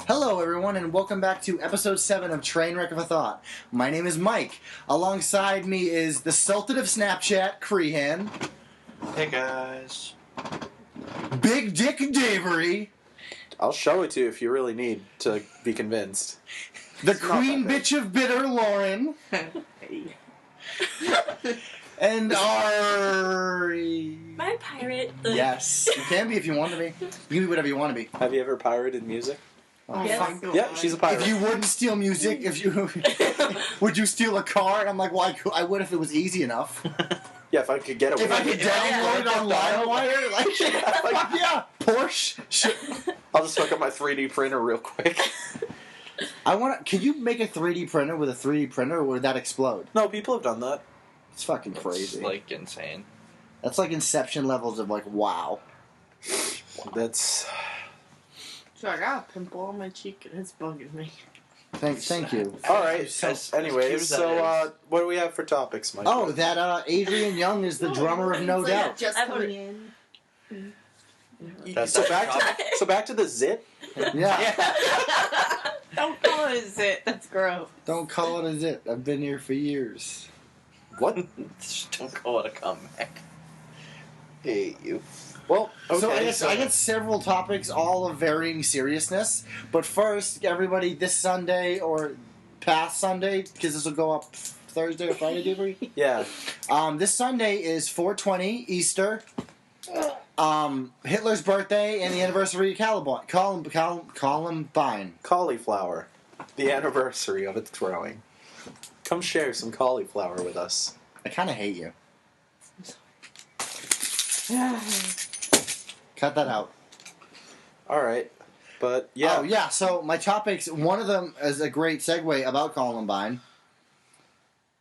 Hello, everyone, and welcome back to episode 7 of Trainwreck of a Thought. My name is Mike. Alongside me is the Sultan of Snapchat, Crehan. Hey, guys. Big Dick Davery. I'll show it to you if you really need to be convinced. The Queen Bitch of Bitter, Lauren. And Ari. My pirate. Yes, you can be if you want to be. You can be whatever you want to be. Have you ever pirated music? Oh, Yes. fuck. Yeah, she's a pirate. If you wouldn't steal music, would you steal a car? And I'm like, well, I would if it was easy enough. Yeah, if I could get away. If I could download it on LimeWire, like, yeah, Porsche. I'll just hook up my 3D printer real quick. Can you make a 3D printer with a 3D printer, or would that explode? No, people have done that. It's fucking crazy. It's, like, insane. That's like Inception levels of, like, wow. That's... So I got a pimple on my cheek and it's bugging me. Thank you. Alright, So anyways, cute that what do we have for topics, Mike? Oh, that Adrian Young is the drummer of No Doubt. Just coming in. That's So that back to the zit? Yeah. Don't call it a zit. That's gross. Don't call it a zit. I've been here for years. What? Just don't call it a comeback. Hate you. Well, okay. So I get several topics, all of varying seriousness. But first, everybody, this Sunday or past Sunday, because this will go up Thursday or Friday, Debris? Yeah. This Sunday is 420, Easter, Hitler's birthday, and the anniversary of Columbine. Cauliflower. The anniversary of its growing. Come share some cauliflower with us. I kind of hate you. Cut that out. Alright. But, yeah. Oh, yeah, so my topics, one of them is a great segue about Columbine.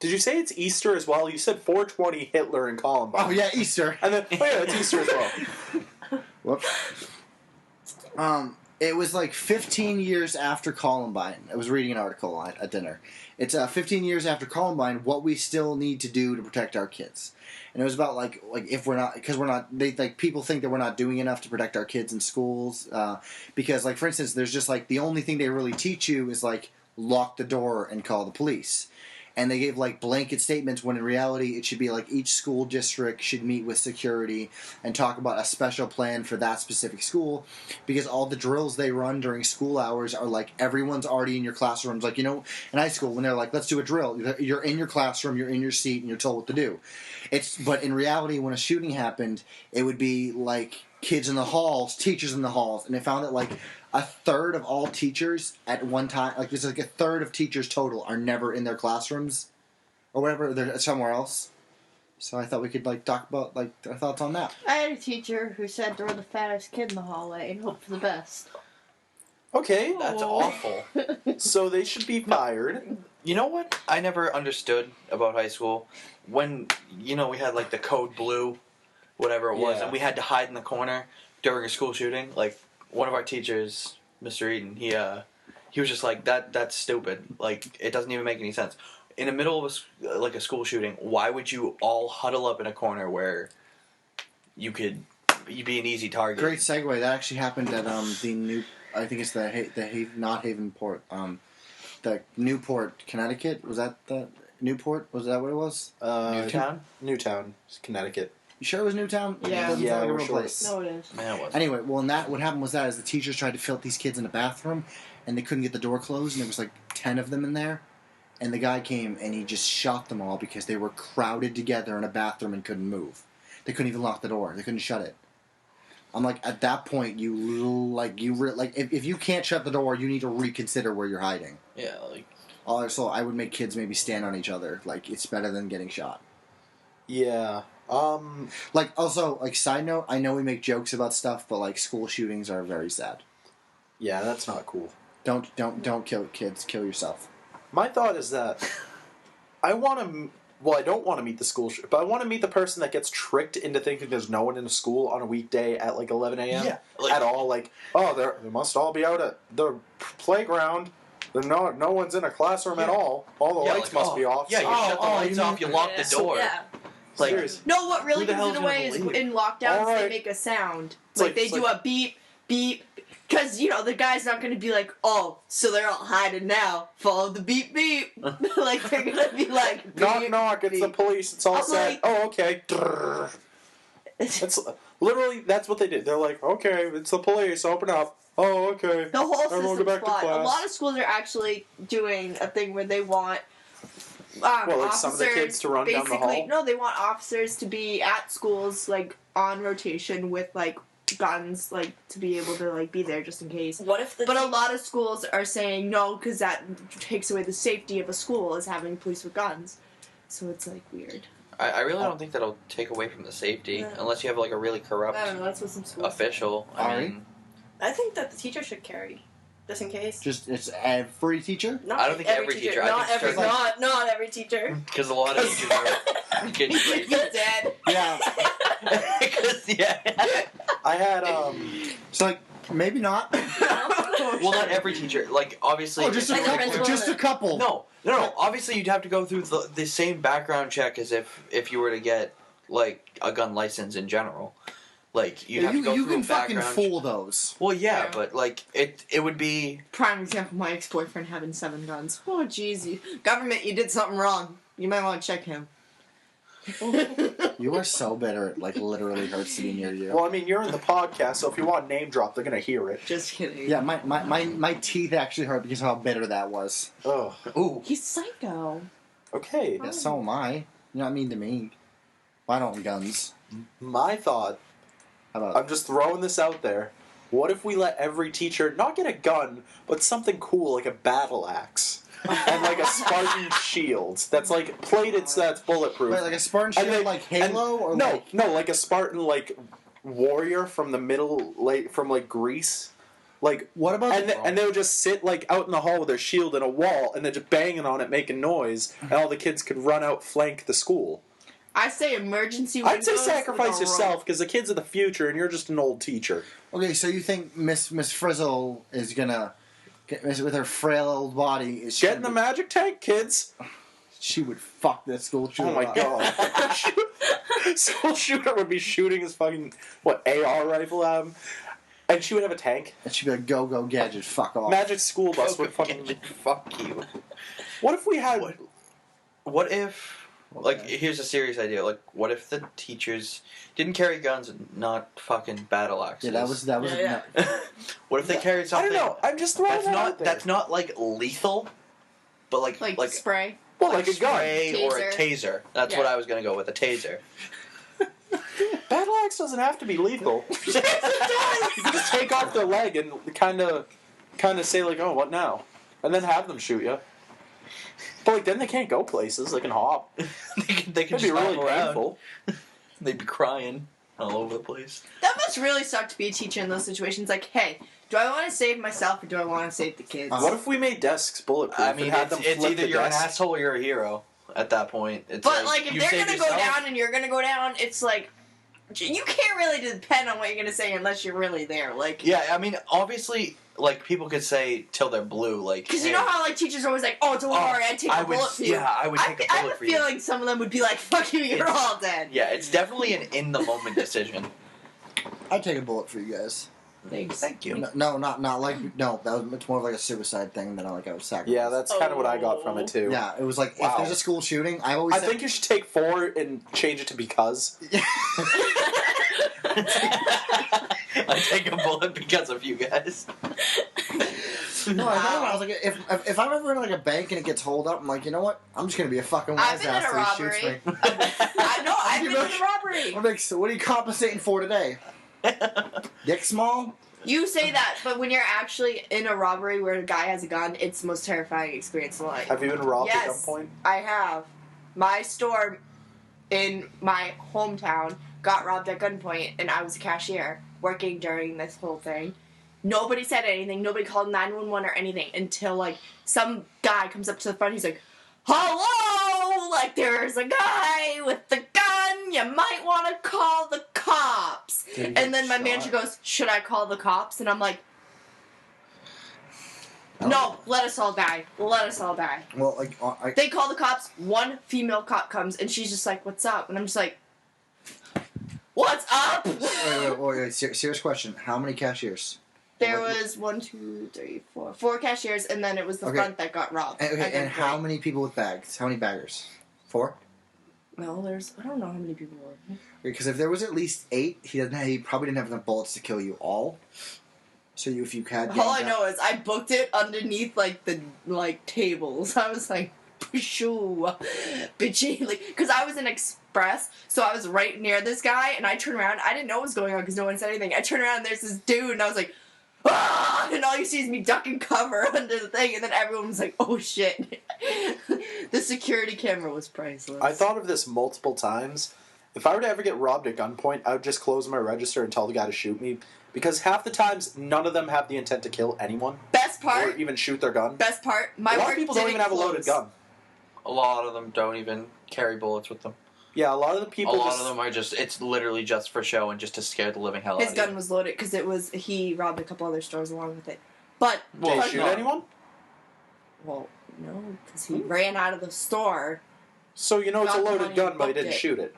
Did you say it's Easter as well? You said 420 Hitler and Columbine. Oh, yeah, Easter. And then, oh yeah, it's Easter as well. Whoops. It was like 15 years after Columbine. I was reading an article at dinner. It's 15 years after Columbine, what we still need to do to protect our kids. And it was about like if we're not, because we're not, people think that we're not doing enough to protect our kids in schools. Because like, for instance, there's just like, the only thing they really teach you is like, lock the door and call the police. And they gave like blanket statements when in reality it should be like each school district should meet with security and talk about a special plan for that specific school, because all the drills they run during school hours are like everyone's already in your classrooms. Like, you know, in high school when they're like, let's do a drill. You're in your classroom, you're in your seat, and you're told what to do. But in reality, when a shooting happened, it would be like kids in the halls, teachers in the halls, and they found that like a third of all teachers at one time, like there's like a third of teachers total are never in their classrooms or whatever, they're somewhere else. So I thought we could like talk about like our thoughts on that. I had a teacher who said there were the fattest kid in the hallway and hope for the best. Okay. That's awful. So they should be fired. You know what I never understood about high school? When, you know, we had like the code blue, whatever it was, Yeah. and we had to hide in the corner during a school shooting. Like, one of our teachers, Mr. Eden, he was just like, that's stupid. Like, it doesn't even make any sense. In the middle of a school shooting, why would you all huddle up in a corner where you'd be an easy target? Great segue. That actually happened at the new, I think it's not Havenport, the Newport, Connecticut. Was that the Newport? Was that what it was? Newtown? Connecticut. You sure it was Newtown? Yeah. It doesn't Yeah, sound like a we're real sure. place. No, it is. Man, it was. Anyway, well, what happened was that is the teachers tried to fit these kids in a bathroom, and they couldn't get the door closed, and there was like 10 of them in there, and the guy came and he just shot them all because they were crowded together in a bathroom and couldn't move. They couldn't even lock the door. They couldn't shut it. I'm like, at that point, if you can't shut the door, you need to reconsider where you're hiding. Yeah, like... Also, I would make kids maybe stand on each other. Like, it's better than getting shot. Yeah. Like, also, like, side note, I know we make jokes about stuff, but, like, school shootings are very sad. Yeah, that's not cool. Don't kill kids. Kill yourself. My thought is that I don't want to meet the school shooter, but I want to meet the person that gets tricked into thinking there's no one in a school on a weekday at like 11 a.m. Yeah, like, at all. Like, oh, they must all be out at the playground. No one's in a classroom at all. All the lights must be off. Yeah, you shut the lights off, you lock the door. Yeah. Like, Seriously. No, what really Who the gives hell's it gonna away is believe it? in lockdowns All right. they make a sound. It's Like like- they it's do like- a beep, beep, Because, you know, the guy's not going to be like, oh, so they're all hiding now. Follow the beep beep. Like, they're going to be like, Knock, beep, knock, it's the beep. police, it's all I'm set. like- Oh, okay. It's literally, that's what they did. They're like, okay, it's the police, open up. Oh, okay. The whole Everyone go system's back to flawed. A class. lot of schools are actually doing a thing where they want Well, like officers, some of the kids to run down the hall? No, they want officers to be at schools, like, on rotation with, like, guns, like, to be able to, like, be there just in case. What if the But a lot of schools are saying no, because that takes away the safety of a school, is having police with guns. So it's, like, weird. I really don't think that'll take away from the safety No. unless you have like a really corrupt I don't know, that's what some schools say. official. I Ari? mean, I think that the teacher should carry, just in case. Just it's every teacher. Not I don't think every teacher. I Not think every. certain- Not every teacher. because a lot of teachers are getting raped. You're dead. Yeah. Because yeah. I had, It's like maybe not. Well, not every teacher. Like obviously. Oh, just a Like the couple. principal. Just a couple. No. Obviously, you'd have to go through the same background check as if you were to get like a gun license in general. Like you'd have to go you through can a fucking background. fool those. Well, yeah, Yeah. but like it would be. Prime example, my ex-boyfriend having 7 guns. Oh, jeez. Government, you did something wrong. You might want to check him. You are so bitter. It like literally hurts to be near you. well, I mean, you're in the podcast, so if you want name drop, they're gonna hear it. Just kidding. Yeah, my teeth actually hurt because of how bitter that was. Ugh. Ooh. He's psycho. Okay. Yeah, so am I. You're not mean to me. I don't want guns. My thought, How about I'm just throwing this out there. What if we let every teacher not get a gun, but something cool like a battle axe? And like a Spartan shield that's like plated so that's bulletproof. wait, like a Spartan And shield they- like Halo or no, like no, like a Spartan like warrior from the middle, like from like Greece, like. what about And, and they would just sit like out in the hall with their shield and a wall, and then just banging on it, making noise, and all the kids could run out, flank the school. I say emergency I'd say windows sacrifice with a yourself rope. because the kids are the future, and you're just an old teacher. Okay, so you think Miss Frizzle is gonna get, with her frail old body is she Get in the gonna magic tank, kids! be- she would fuck this school shooter Oh my up. god. School shooter would be shooting his fucking, AR rifle at him. And she would have a tank. And she'd be like, go gadget, fuck off. Magic school bus would fucking. Fuck you. What if we had. What if? Like, Okay. here's a serious idea. Like, what if the teachers didn't carry guns and not fucking battle axes? Yeah, that was Yeah. What if they carried I something? don't know. I'm just throwing That's not like lethal, but like spray. Well, like a gun. spray or a Taser. taser. That's what Yeah. I was gonna go with, a taser. Battle axe doesn't have to be lethal. You can just take off their leg and kind of say like, "Oh, what now?" and then have them shoot you. But like then they can't go places. They can hop. they can It'd be just really hop around. painful. They'd be crying all over the place. That must really suck to be a teacher in those situations. Like, hey, do I want to save myself or do I want to save the kids? What if we made desks bulletproof? I mean, and had it's, them it's flip either the you're desk? an asshole or you're a hero. At that point, it's But like, if you they're save gonna go yourself. down and you're gonna go down, it's like you can't really depend on what you're gonna say unless you're really there. Like, Yeah, I mean, obviously, like people could say till they're blue, like because hey, you know how like teachers are always like, "Oh, don't worry, I'd take I a would, bullet for you." yeah, I would take a I have bullet a for you. feeling some of them would be like, "Fuck you, you're It's- all dead." Yeah, it's definitely an in the moment decision. I'd take a bullet for you guys. Thanks. Thank you. No, not like no. That was much more of like a suicide thing than like a sacrifice. Yeah, that's kind of what I got from it too. Yeah, it was like Wow. if there's a school shooting, I always I said, think you should take 4 and change it to because. I take a bullet because of you guys. No, I thought about it. I was like, if I'm ever in like a bank and it gets holed up, I'm like, you know what? I'm just gonna be a fucking I've wise been in ass a till he shoots robbery. me. I've been in a robbery. I'm like, so what are you compensating for today? Dick small? You say that, but when you're actually in a robbery where a guy has a gun, it's the most terrifying experience in life. Have you been robbed at Yes. gunpoint? I have. My store in my hometown got robbed at gunpoint, and I was a cashier working during this whole thing. Nobody said anything. Nobody called 911 or anything until, like, some guy comes up to the front. He's like, "Hello! Like, there's a guy with the gun. You might want to call the cops." Did he And get then my shot? manager goes, "Should I call the cops?" And I'm like, Oh. "No, let us all die. Let us all die." Well, like, They call the cops. One female cop comes, and she's just like, "What's up?" And I'm just like, "What's up?" wait, serious question. How many cashiers? There was 1, 2, 3, 4, 4 cashiers, and then it was the Okay. front that got robbed. And how many people with bags? How many baggers? 4? Well, I don't know how many people were. Because if there was at least 8, he probably didn't have enough bullets to kill you all. So if you had... All I know is I booked it underneath, the tables. I was like, shoo, bitchy. Because I was in Express, so I was right near this guy, and I turned around. I didn't know what was going on because no one said anything. I turned around, and there's this dude, and I was like, ah! And all you see is me duck and cover under the thing, and then everyone was like, oh, shit. The security camera was priceless. I thought of this multiple times. If I were to ever get robbed at gunpoint, I would just close my register and tell the guy to shoot me. Because half the times, none of them have the intent to kill anyone. Best Or part, even shoot their gun. my a lot work of people don't even didn't have a loaded close. gun. A lot of them don't even carry bullets with them. Yeah, a lot of the people A lot just... of them are it's literally just for show and just to scare the living hell out His of gun you. was loaded because he robbed a couple other stores along with it. But Did he Well, shoot no. anyone? well, no, because he ran out of the store. So you know it's a Got the loaded money gun, and but he booked didn't it. shoot it.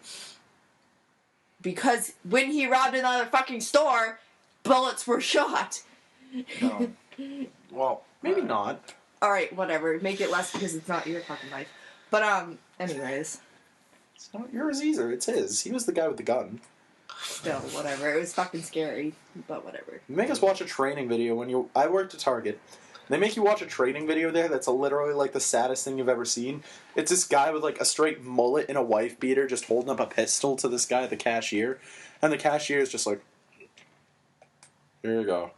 Because when he robbed another fucking store, bullets were shot. No. Well, Maybe not. All right, whatever. Make it less because it's not your fucking life. But anyways, It's not yours either. It's his. He was the guy with the gun. still, whatever. It was fucking scary, but whatever. They make us watch a training video when you... I worked at Target. They make you watch a training video there that's literally the saddest thing you've ever seen. It's this guy with a straight mullet and a wife beater just holding up a pistol to this guy, the cashier. And the cashier is just like, here you go.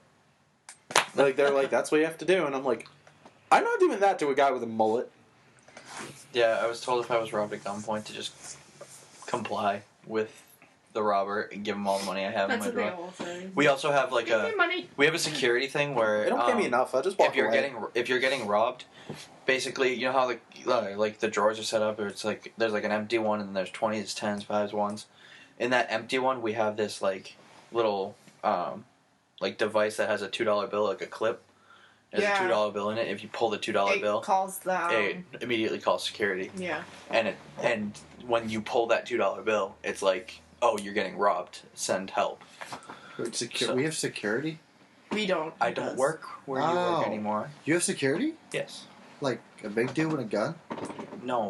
They're like, that's what you have to do. And I'm like, I'm not doing that to a guy with a mullet. yeah, I was told if I was robbed at gunpoint to just comply with the robber and give him all the money I have That's in what my they drawer. all say. We also have Give me money. we have a security thing where They don't pay me enough. I'll just walk away. if you're getting robbed, basically you know how the drawers are set up, or it's there's an empty one and there's 20s, 10s, 5s, 1s. In that empty one, we have this little device that has a $2 bill, a clip. There's Yeah. a $2 bill in it. If you pull the $2 It bill, calls the it immediately calls security. yeah. And when you pull that $2 bill, it's like, oh, you're getting robbed. Send help. So- We have security? We don't. I don't work where you Oh. work anymore. You have security? Yes. Like a big dude with a gun? No,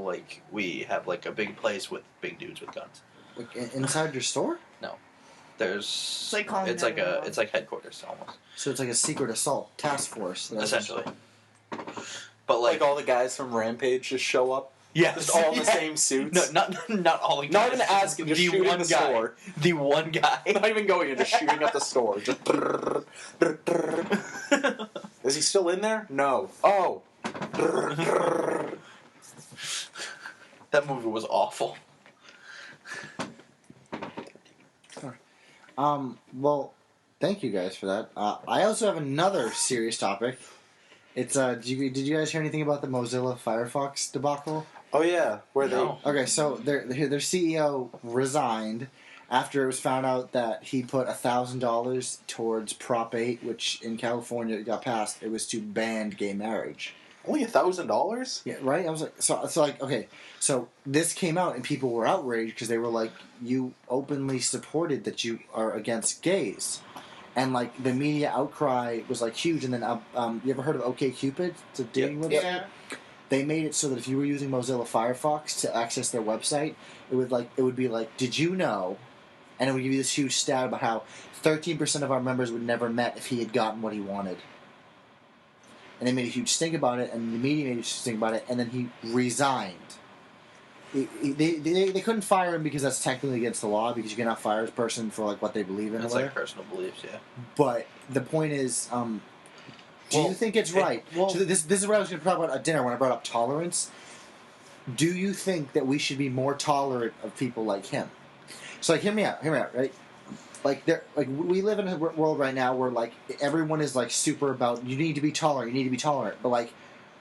we have a big place with big dudes with guns. Like inside your store? There's It's like calling it's like 911. it's like headquarters almost, So it's like a secret assault task force. essentially. But All the guys from Rampage just show up. yeah, Just all in the same suits. No, not all the guys. Not even asking, just the shooting one the guy. store. The one guy. Not even going in, just shooting up the store. Just Is he still in there? No. Oh. That movie was awful. Well, thank you guys for that. I also have another serious topic. It's did you guys hear anything about the Mozilla Firefox debacle? Oh yeah, where No. Okay, so their CEO resigned after it was found out that he put $1,000 towards Prop 8, which in California it got passed. It was to ban gay marriage. Only $1,000? Yeah, right. I was like, okay. So this came out and people were outraged because they were like, you openly supported that you are against gays, and the media outcry was huge. And then you ever heard of OkCupid? It's a dating website. Yeah. They made it so that if you were using Mozilla Firefox to access their website, it would be like, did you know? And it would give you this huge stat about how 13% of our members would never met if he had gotten what he wanted. And they made a huge stink about it, and the media made a huge stink about it, and then he resigned. They couldn't fire him because that's technically against the law, because you cannot fire a person for what they believe in. It's or whatever. personal beliefs, yeah. But the point is, do you think it's right? So this is what I was going to talk about at dinner when I brought up tolerance. Do you think that we should be more tolerant of people like him? So hear me out, right? We live in a world right now where everyone is super about you need to be tolerant, but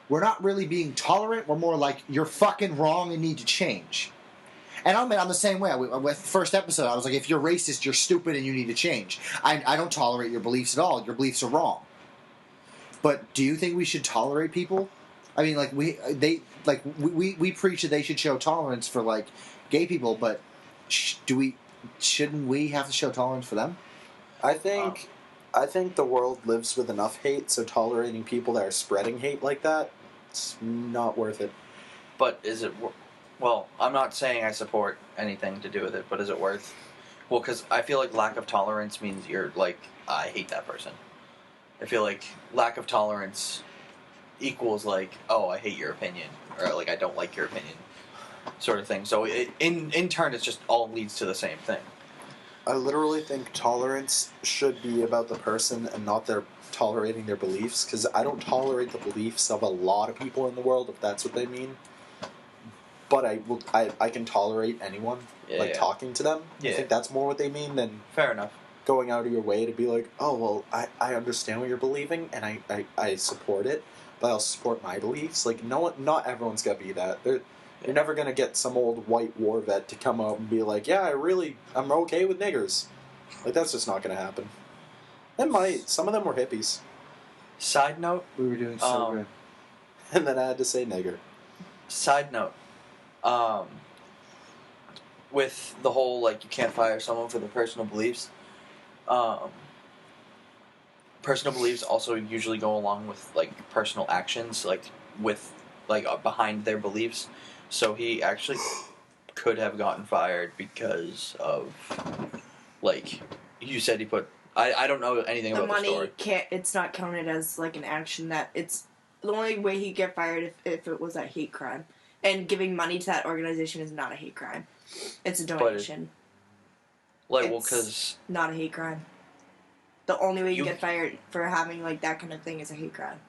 we're not really being tolerant. We're more you're fucking wrong and need to change. And I'm the same way. With the first episode, I was like, if you're racist, you're stupid and you need to change. I don't tolerate your beliefs at all. Your beliefs are wrong. But do you think we should tolerate people? I mean, we preach that they should show tolerance for gay people, but shouldn't we have to show tolerance for them? I think I think the world lives with enough hate, so tolerating people that are spreading hate like that, it's not worth it. But is it? Well, I'm not saying I support anything to do with it, but is it worth? Well, because I feel like lack of tolerance means you're like, I hate that person. I feel like lack of tolerance equals like, oh, I hate your opinion, or like I don't like your opinion, sort of thing. So in turn, it's just all leads to the same thing. I literally think tolerance should be about the person and not their tolerating their beliefs, because I don't tolerate the beliefs of a lot of people in the world, if that's what they mean. But I can tolerate anyone, talking to them. Yeah. I think that's more what they mean than Fair enough. going out of your way to be like, oh, well, I understand what you're believing, and I support it, but I'll support my beliefs. Like, not everyone's gonna be that. You're never gonna get some old white war vet to come out and be like, yeah, I'm okay with niggers. Like, that's just not gonna happen. It might. Some of them were hippies. Side note. We were doing so good. And then I had to say nigger. Side note. With the whole, like, you can't fire someone for their personal beliefs, personal beliefs also usually go along with, like, personal actions, like, with, like, behind their beliefs. So he actually could have gotten fired because of, like, you said he put... I don't know anything The about the story. money can't. It's not counted as like an action. That it's the only way he'd get fired if it was a hate crime. And giving money to that organization is not a hate crime. It's a donation. Like, well, It's because... not a hate crime. The only way you get fired for having like that kind of thing is a hate crime.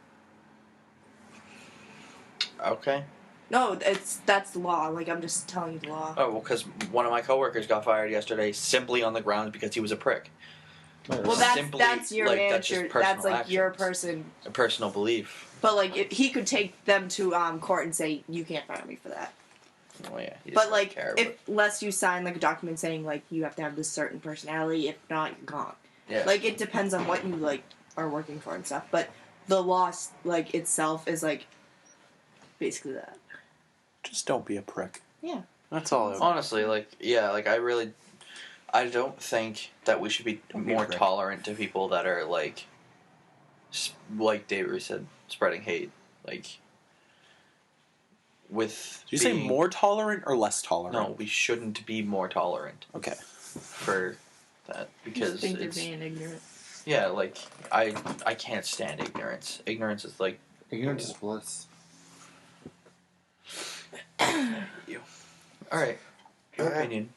Okay. No, that's the law. Like, I'm just telling you the law. Oh, well, because one of my coworkers got fired yesterday simply on the grounds because he was a prick. Well, Simply, that's your like, manager. That's like your person. A personal belief. But like, he could take them to court and say you can't fire me for that. Oh yeah. He But doesn't like, care, unless you sign like a document saying like you have to have this certain personality, if not, you're gone. yeah. Like, it depends on what you like are working for and stuff. But the law, like itself, is like basically that. Just don't be a prick. Yeah. That's all. Honestly, like, yeah, like I don't think that we should be more tolerant to people that are like David said, spreading hate. Like, with Did you say more tolerant or less tolerant? No, we shouldn't be more tolerant. Okay. For that, because I think they're it's being ignorant. yeah, like I can't stand ignorance. Ignorance is like Ignorance is bliss. you. All right, your opinion.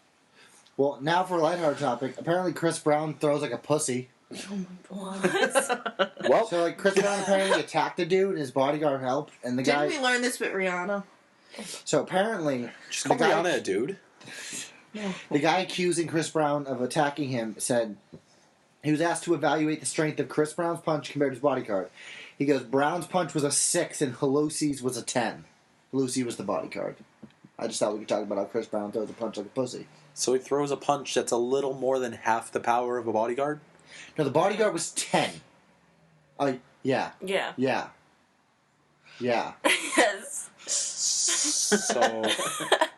Well, now for a lighthearted topic. Apparently, Chris Brown throws like a pussy. Well, So, like, Chris Brown apparently attacked a dude, and his bodyguard helped, and the guy. Didn't we learn this with Rihanna? So apparently, just call Rihanna a dude. the guy accusing Chris Brown of attacking him said he was asked to evaluate the strength of Chris Brown's punch compared to his bodyguard. He goes, Brown's punch was a 6 and Pelosi's was a 10. Pelosi was the bodyguard. I just thought we could talk about how Chris Brown throws a punch like a pussy. So he throws a punch that's a little more than half the power of a bodyguard? No, the bodyguard was 10. Yeah. Yeah. Yeah. Yeah. Yes. So,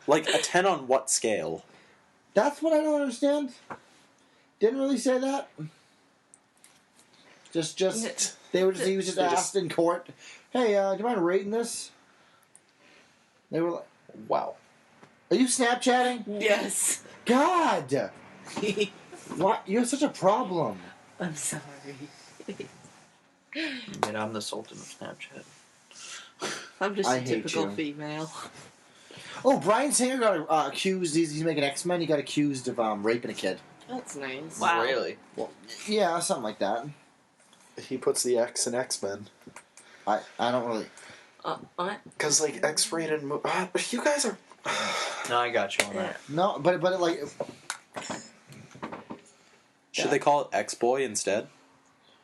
like, a 10 on what scale? That's what I don't understand. Didn't really say that. He was just asked in court, hey, do you mind rating this? They were like, Wow. are you Snapchatting? Yes. God! What? You're such a problem. I'm sorry. And I'm the Sultan of Snapchat. I'm just I a hate typical you. female. Oh, Bryan Singer got accused. He's making X-Men. He got accused of raping a kid. That's nice. Wow. Really? Well, yeah, something like that. He puts the X in X-Men. I don't really. What? Because, like, X-rated you guys are... No, I got you on that. No, but like. Should they call it X-Boy instead?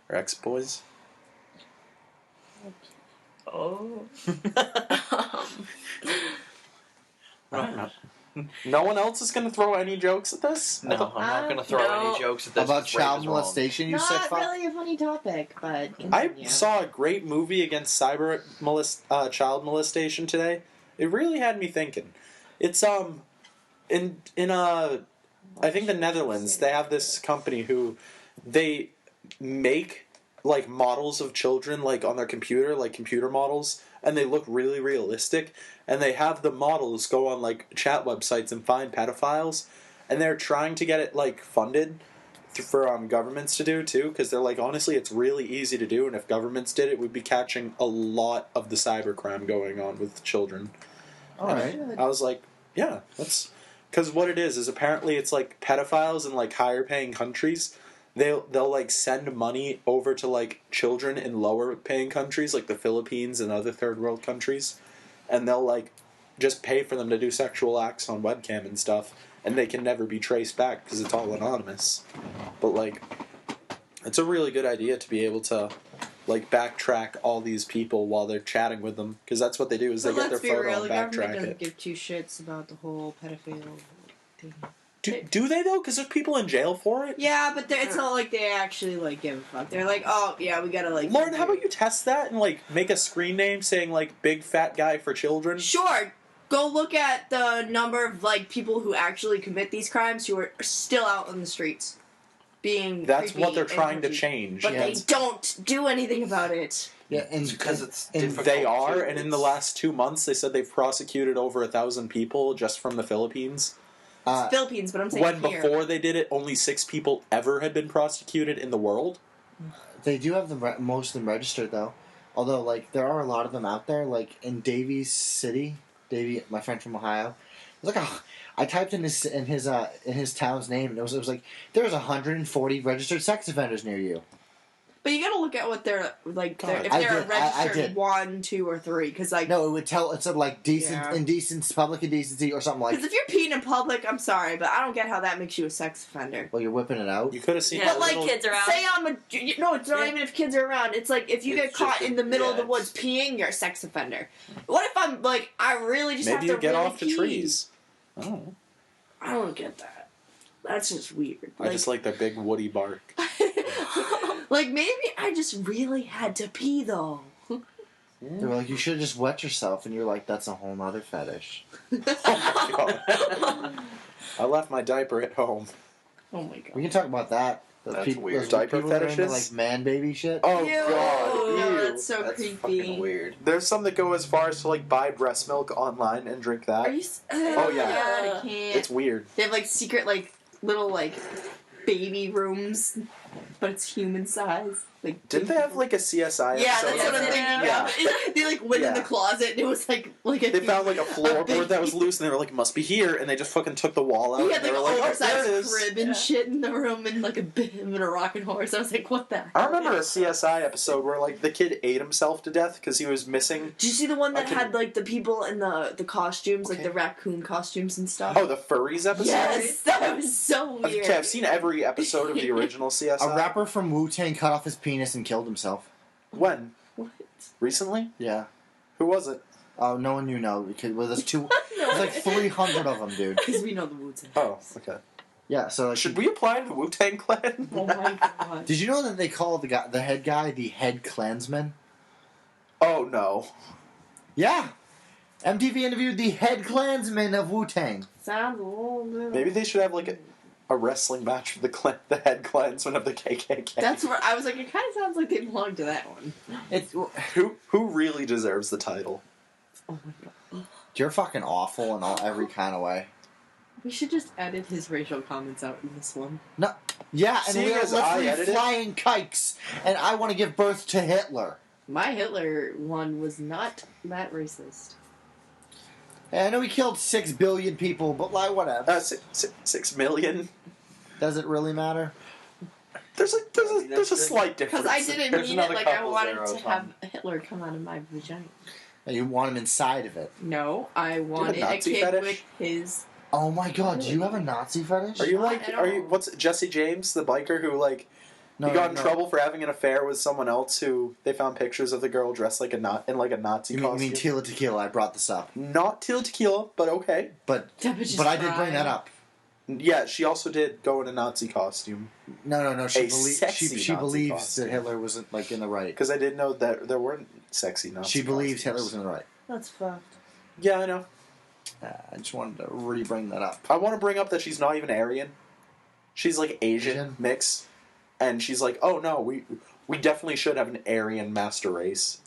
Or X-Boys? Oh. No one else is going to throw any jokes at this? No, I'm not going to throw No. any jokes at this. About 'cause rape child is wrong. molestation, you sick Not fuck? really a funny topic, but I continue. saw a great movie against child molestation today. It really had me thinking. It's in I think the Netherlands, they have this company who they make like models of children like on their computer, like computer models, and they look really realistic, and they have the models go on like chat websites and find pedophiles, and they're trying to get it like funded for governments to do too, because they're like, honestly, it's really easy to do, and if governments did it, we'd be catching a lot of the cybercrime going on with children. All right. I was like, yeah, that's because what it is apparently it's like pedophiles in like higher paying countries. They'll like send money over to like children in lower paying countries like the Philippines and other third world countries, and they'll like just pay for them to do sexual acts on webcam and stuff, and they can never be traced back because it's all anonymous. But like, it's a really good idea to be able to like backtrack all these people while they're chatting with them, because that's what they do is they get their photo and backtrack doesn't it. give two shits about the whole pedophile thing. Do they though? Because there's people in jail for it. Yeah, but it's not like they actually like give a fuck. They're like, oh yeah, we gotta like. Lauren, how about you test that and like make a screen name saying like "big fat guy for children"? Sure. Go look at the number of like people who actually commit these crimes who are still out on the streets, being. That's creepy what they're and trying to cringy. change. But Yeah. they don't do anything about it. Yeah, and because it's and difficult. They are, too. and in the last 2 months, they said they've prosecuted over 1,000 people just from the Philippines. Philippines, but I'm saying When here. before they did it, only 6 people ever had been prosecuted in the world. they do have most of them registered though. Although, like, there are a lot of them out there. Like in Davies City, Davy, my friend from Ohio, it was like I typed in his town's name, and it was like there's 140 registered sex offenders near you. But you gotta look at what they're like. God, If I they're did. I registered did. 1, 2, or 3, because like. No, it would tell. It said like decent, Yeah. indecent, public indecency, or something like. Because if you're peeing in public, I'm sorry, but I don't get how that makes you a sex offender. Well, you're whipping it out. You could have seen Yeah, a like, little... kids around. Say I'm a no, it's not Yeah. even if kids are around. It's like if you It's get caught just in the middle of the yeah, woods peeing, you're a sex offender. What if I'm like I really just have Maybe to you get really off the pee? trees. I don't know. I don't get that. That's just weird. I just like their big woody bark. like maybe I just really had to pee though. They were like, you should have just wet yourself, and you're like, that's a whole nother fetish. Oh my God. I left my diaper at home. Oh my god. We can talk about that. Those That's people, weird. those Diaper people that are into, fetishes? like man baby shit. Oh Ew, God! no, Ew. that's so That's creepy. fucking weird. There's some that go as far as to like buy breast milk online and drink that. Are you? Oh, yeah. God, I can't. It's weird. They have like secret like little like baby rooms, but it's human size. Like Didn't they have like a CSI yeah, episode? that's what I'm on thinking that? of. They like went in the Yeah. closet and it was like a They found like a floorboard big- that was loose, and they were like, "It must be here," and they just fucking took the wall out. He and had they like were an like, "Oh, there it oversized is." crib and Yeah. shit in the room and like a him and a rocking horse. I was like, what the heck? I remember a CSI episode where like the kid ate himself to death because he was missing. Did you see the one that Okay. had like the people in the costumes, like Okay. the raccoon costumes and stuff? Oh, the furries episode. yes, that was so weird. Okay, I've seen every episode of the original CSI. A rapper from Wu-Tang cut off his penis and killed himself. When? What? Recently? Yeah. Who was it? Oh, no one knew. No, because well, there's No. like 300 of them, dude. Because we know the Wu-Tang. Oh, okay. Yeah. So like, Should we apply to the Wu-Tang Clan? Oh my god. did you know that they call the head guy, the head Klansman? Oh no. Yeah. MTV interviewed the head Klansman of Wu-Tang. Sounds a little bit. Maybe they should have like a wrestling match for the head Klansman of the KKK. That's where I was like, it kind of sounds like they belong to that one. It's Who really deserves the title? Oh my god. you're fucking awful in every kind of way. We should just edit his racial comments out in this one. Yeah, and Seeing we're as I literally edited- flying kikes, and I want to give birth to Hitler. My Hitler one was not that racist. And I know he killed 6 billion people, but like whatever. 6 million. Does it really matter? There's a slight difference. Because I didn't There's mean it another like I couple wanted zeros, to have Hitler come out of my vagina. And you want him inside of it. No, I wanted a Nazi kid fetish? with his. Oh my god, do you have a Nazi fetish? Are you Not like? at Are you? all. What's Jesse James, the biker who like No, he got in no. trouble for having an affair with someone else who they found pictures of the girl dressed like in like a Nazi You mean costume. Tila Tequila? I brought this up, Not Tila Tequila, but okay. but That bitch is I did bring fine. that up. Yeah, she also did go in a Nazi costume No. She A believes sexy she Nazi believes costume. that Hitler wasn't like in the right. because I didn't know that there weren't sexy Nazi. She believes costumes. Hitler was in the right. That's fucked. Yeah, I know. I just wanted to re-bring that up. I want to bring up that she's not even Aryan. She's like Asian Asian? mix, and she's like, "Oh no, we definitely should have an Aryan master race.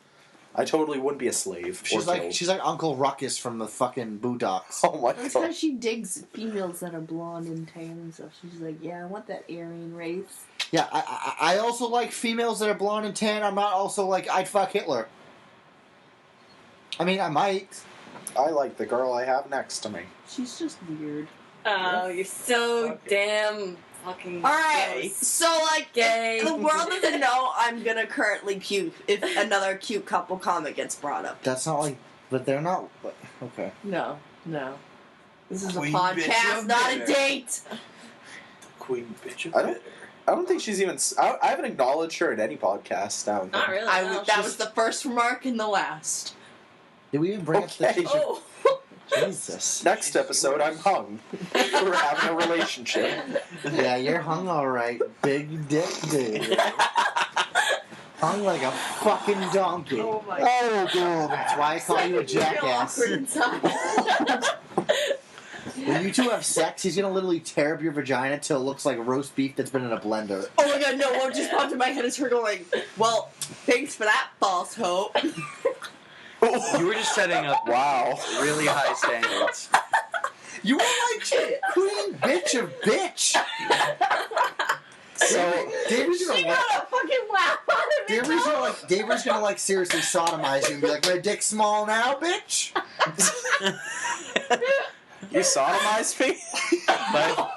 I totally wouldn't be a slave." She's like Uncle Ruckus from the fucking Boondocks. "Oh my That's god." how she digs females that are blonde and tan and stuff. She's like, yeah, I want that Aryan race. Yeah, I also like females that are blonde and tan. I'm not also like I'd fuck Hitler. I mean, I might. I like the girl I have next to me. She's just weird. Oh, you're so Fuck it. damn fucking Alright, gay. so like, Gay. the world doesn't know I'm gonna currently puke if another cute couple comment gets brought up. That's not like, but they're not. But, okay. No. This is Queen a bitch podcast, of not a bitter. date. Queen bitch of I don't- bitter. I don't think she's even. I haven't acknowledged her in any podcast. I don't Not think. really. no. That was the first remark and the last. Did we even bring Okay. up the Oh. Jesus? Next episode, I'm hung for having a relationship. Yeah, you're hung all right, big dick dude. Hung like a fucking donkey. Oh my Oh god. That's why I call you a jackass. awkward inside. When you two have sex, he's gonna literally tear up your vagina till it looks like roast beef that's been in a blender. Oh my god, no, what just popped in my head is her going, well, thanks for that false hope. You were just setting up Wow. really high standards. You were like queen bitch of bitch. So David's She gonna got a fucking laugh out of it. David's gonna like seriously sodomize you and be like, my dick's small now, bitch. you sodomized me? But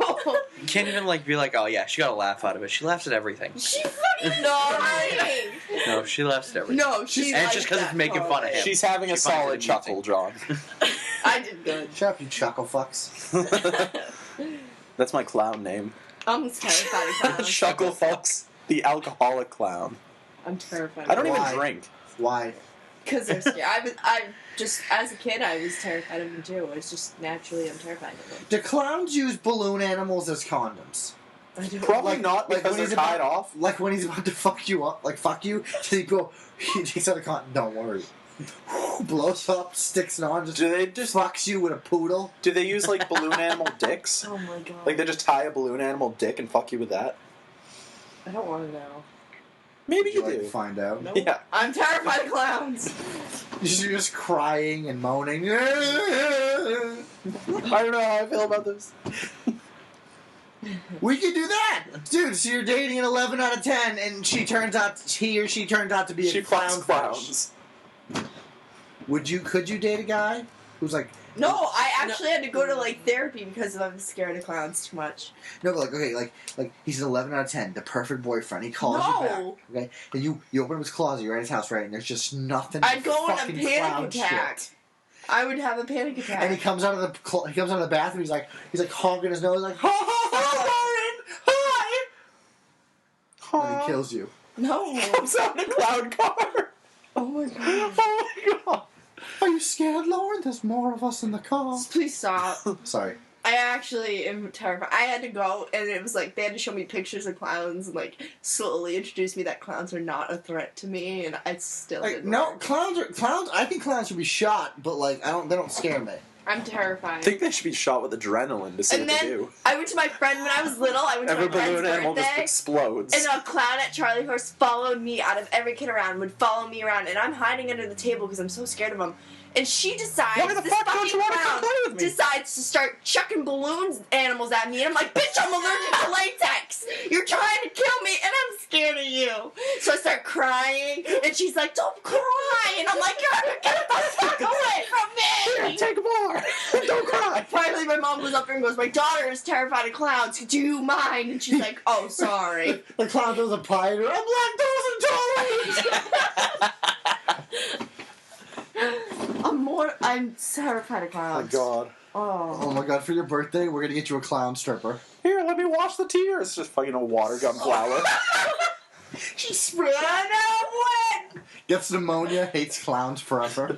you can't even like be like, oh yeah, she got a laugh out of it. She laughs at everything. She fucking lying. No, she laughs at everything. No, she And it's liked just 'cause it's that making fun of him. She's having a She finds it solid amusing. chuckle, John. I did good. Shut up, you chuckle fucks. That's my clown name. I'm terrified of clowns. Chuckle fucks, the alcoholic clown. I'm terrified. I don't Why? even drink. Why? Because they're scary. I just, as a kid, I was terrified of them too. It's just naturally, I'm terrified of them. Do clowns use balloon animals as condoms? I don't Probably Like- not like because when they're he's tied about- off. Like when he's about to fuck you up, like fuck you, does he go, he takes out a condom, don't worry. Blows up, sticks it on, just Do they just fucks you with a poodle. do they use like balloon animal dicks? Oh my god. Like they just tie a balloon animal dick and fuck you with that? I don't want to know. Maybe Would you you like to do. find out? Nope. Yeah. I'm terrified of clowns. You're just crying and moaning. I don't know how I feel about this. We could do that, dude. So you're dating an 11 out of 10, and he or she turns out to be a She clown. fucks clowns. Could you date a guy who's like, No, I actually had to go to like therapy because I'm scared of clowns too much. no, but like, okay, like he's an 11 out of 10, the perfect boyfriend. He calls you back, No, okay, and you open up his closet, you're at his house, right, and there's just nothing. I'd but go in a fucking panic clown attack. shit. I would have a panic attack. And he comes out of the bathroom. He's like honking his nose, like ha ha ha, Lauren, hi. And he kills you. No. Comes out in a clown car. Oh my god. Oh my god. Are you scared, Lauren? There's more of us in the car. Please stop. Sorry. I actually am terrified. I had to go, and it was like they had to show me pictures of clowns and like slowly introduce me that clowns are not a threat to me, and I still Like, didn't no, work. clowns. I think clowns should be shot, but like they don't scare me. I'm I terrified. think they should be shot with adrenaline to see And what they then do. I went to my friend when I was little. I went to Every my friend's balloon animal just birthday. explodes. And a clown at Charlie Horse followed me out of every kid around, would follow me around, and I'm hiding under the table because I'm so scared of him. And she decides, Why the this fuck don't fucking you want to come clown play with me? decides to start chucking balloons animals at me, and I'm like, bitch, I'm allergic to latex. You're trying to kill me, and I'm scared of you. So I start crying, and she's like, don't cry. And I'm like, you're get the fuck away from me. Take more. Don't cry. Finally, my mom goes up there and goes, my daughter is terrified of clowns. Do you mind? And she's like, oh, sorry. The clown throws a pie. And I'm lactose intolerant. I'm terrified of Oh my clowns. god. Oh Oh. my god! For your birthday, we're gonna get you a clown stripper. Here, let me wash the tears. Just fucking a water gun flower. She spread out wet. Gets pneumonia. Hates clowns forever.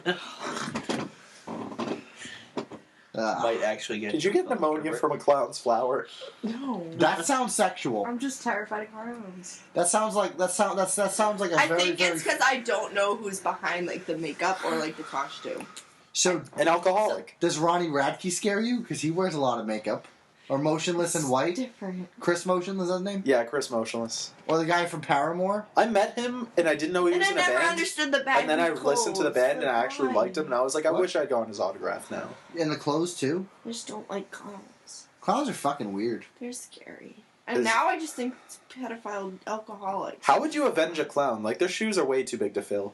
Might actually get. Did you get pneumonia from a clown's flower? No. That sounds sexual. I'm just terrified of clowns. That sounds like that sounds like a I very think very. it's because I don't know who's behind like the makeup or like the costume. So An alcoholic. does Ronnie Radke scare you? Because he wears a lot of makeup. Or Motionless in White. Different. Chris Motionless, is that his name? Yeah, Chris Motionless. Or the guy from Paramore. I met him, and I didn't know he And was I in a never band. understood the band. And then I listened to the band, and I actually liked him, and I was like, I What? wish I'd gotten his autograph now. And the clothes, too. I just don't like clowns. Clowns are fucking weird. They're scary. And Is- now I just think it's pedophile alcoholics. How would you avenge a clown? Like, their shoes are way too big to fill.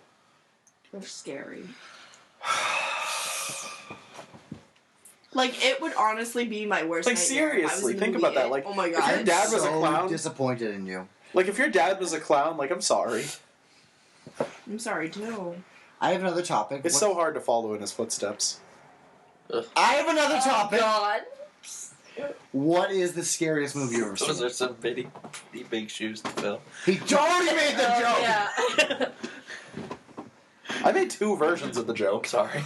They're scary. Like, it would honestly be my worst Like, nightmare if I was seriously, in the think movie. about that, like, oh my if god. your dad was a so clown- disappointed in you. Like, if your dad was a clown, like, I'm sorry. I'm sorry, too. I have another topic. It's so hard to follow in his footsteps. I have another topic. God. What is the scariest movie you've ever Those seen? are some bitty big shoes to fill. He already made the joke. Yeah. I made 2 versions of the joke. Sorry.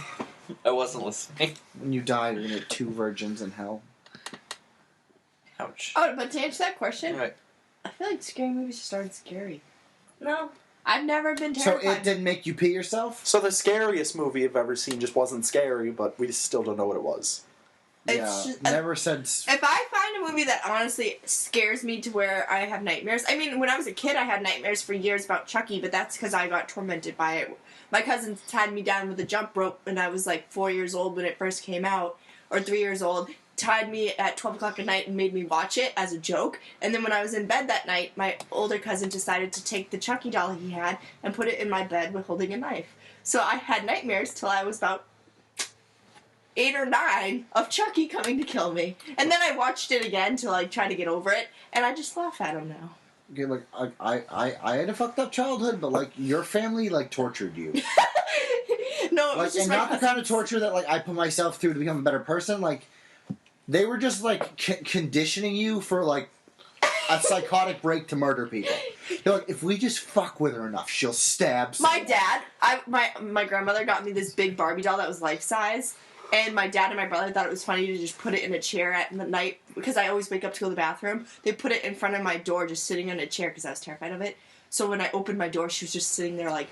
I wasn't listening. When you die, you're gonna get 2 virgins in hell. Ouch. Oh, but to answer that question, Right. I feel like scary movies just aren't scary. No. I've never been So terrified. it didn't make you pee yourself? So the scariest movie I've ever seen just wasn't scary, but we still don't know what it was. It's Yeah. just- Never said. If I find a movie that honestly scares me to where I have nightmares, I mean, when I was a kid, I had nightmares for years about Chucky, but that's because I got tormented by it. My cousins tied me down with a jump rope when I was like 4 years old when it first came out, or 3 years old, tied me at 12 o'clock at night and made me watch it as a joke. And then when I was in bed that night, my older cousin decided to take the Chucky doll he had and put it in my bed with holding a knife. So I had nightmares till I was about 8 or 9 of Chucky coming to kill me. And then I watched it again to like try to get over it, and I just laugh at him now. Okay, like I had a fucked up childhood, but like your family like tortured you. No, it was Like, just and my not the kind of cousins. torture that like I put myself through to become a better person. Like they were just like conditioning you for like a psychotic break to murder people. They're like, if we just fuck with her enough, she'll stab. My someone." dad, my grandmother got me this big Barbie doll that was life size, and my dad and my brother thought it was funny to just put it in a chair at the night because I always wake up to go to the bathroom. They put it in front of my door, just sitting in a chair because I was terrified of it. So when I opened my door, she was just sitting there like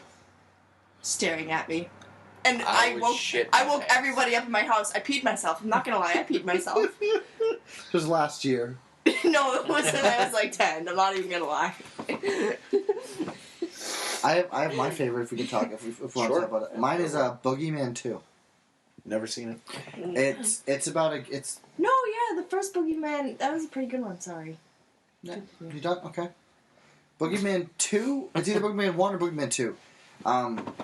staring at me, and I I would woke shit my pants. everybody up in my house. I peed myself. I'm not gonna lie, I peed myself. It was last year. No, it wasn't. I was like 10. I'm not even gonna lie. I have my favorite. If we can talk, if we want to Sure. talk about it, mine is Boogeyman 2. Never seen it. It's about it's. No, yeah, the first Boogeyman, that was a pretty good one. Sorry. You done? Okay. Boogeyman 2. It's either Boogeyman 1 or Boogeyman 2.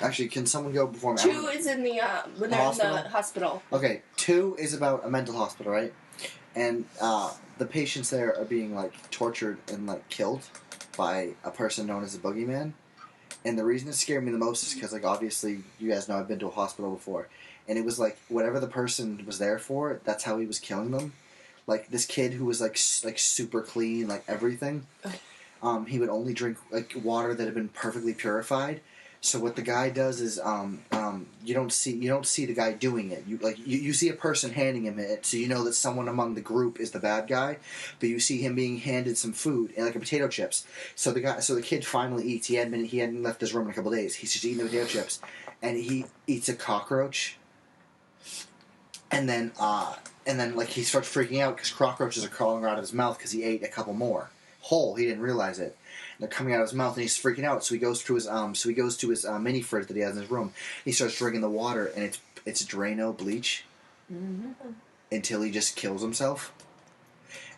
Actually, can someone go before me? 2 is in the when they're in the hospital. Okay, 2 is about a mental hospital, right? And the patients there are being like tortured and like killed by a person known as a boogeyman. And the reason it scared me the most is because like obviously you guys know I've been to a hospital before, and it was like whatever the person was there for, that's how he was killing them. Like this kid who was like super clean, like everything. He would only drink like water that had been perfectly purified. So what the guy does is you don't see the guy doing it. You see a person handing him it, so you know that someone among the group is the bad guy. But you see him being handed some food and like a potato chips. So the kid finally eats. He hadn't left his room in a couple days. He's just eating the potato chips, and he eats a cockroach. And then like he starts freaking out because cockroaches are crawling out of his mouth because he ate a couple more whole. He didn't realize it. They're coming out of his mouth, and he's freaking out. So he goes to his mini fridge that he has in his room. He starts drinking the water, and it's Drano bleach until he just kills himself.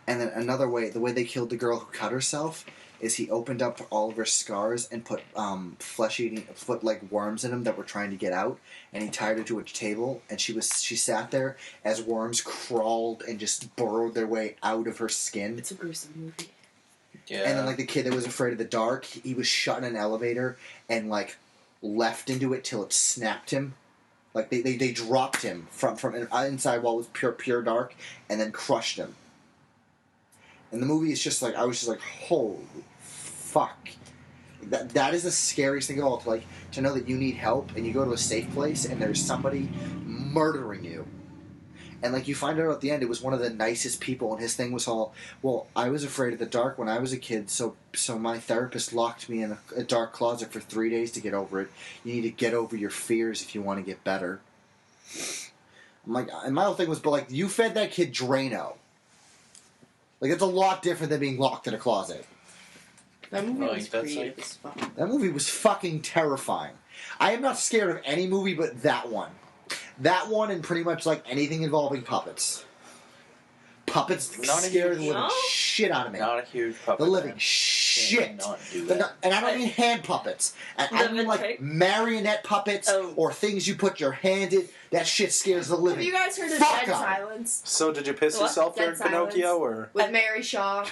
And then another way, the way they killed the girl who cut herself, is he opened up all of her scars and put like worms in them that were trying to get out, and he tied her to a table, and she sat there as worms crawled and just burrowed their way out of her skin. It's a gruesome movie. Yeah. And then, like, the kid that was afraid of the dark, he was shut in an elevator and, like, left into it till it snapped him. Like, they dropped him from inside while it was pure dark and then crushed him. And the movie is just, like, I was just like, holy fuck. That is the scariest thing of all, to know that you need help and you go to a safe place and there's somebody murdering you. And, like, you find out at the end, it was one of the nicest people, and his thing was all, well, I was afraid of the dark when I was a kid, so my therapist locked me in a dark closet for 3 days to get over it. You need to get over your fears if you want to get better. I'm like, and my whole thing was, but, like, you fed that kid Drano. Like, it's a lot different than being locked in a closet. That movie Right, was that's creative like- as fuck. That movie was fucking terrifying. I am not scared of any movie but that one. That one and pretty much like anything involving puppets. Puppets Not a scare the huge- living No? shit out of me. Not a huge puppet. The living fan. shit. Cannot do They're that. not- and I don't mean hand puppets. I The mean like trick? marionette puppets Oh. or things you put your hand in. That shit scares the Have living. you guys heard of Fuck Dead 'em. Silence So did you piss What? yourself Dead during Pinocchio, Silence. or with Mary Shaw?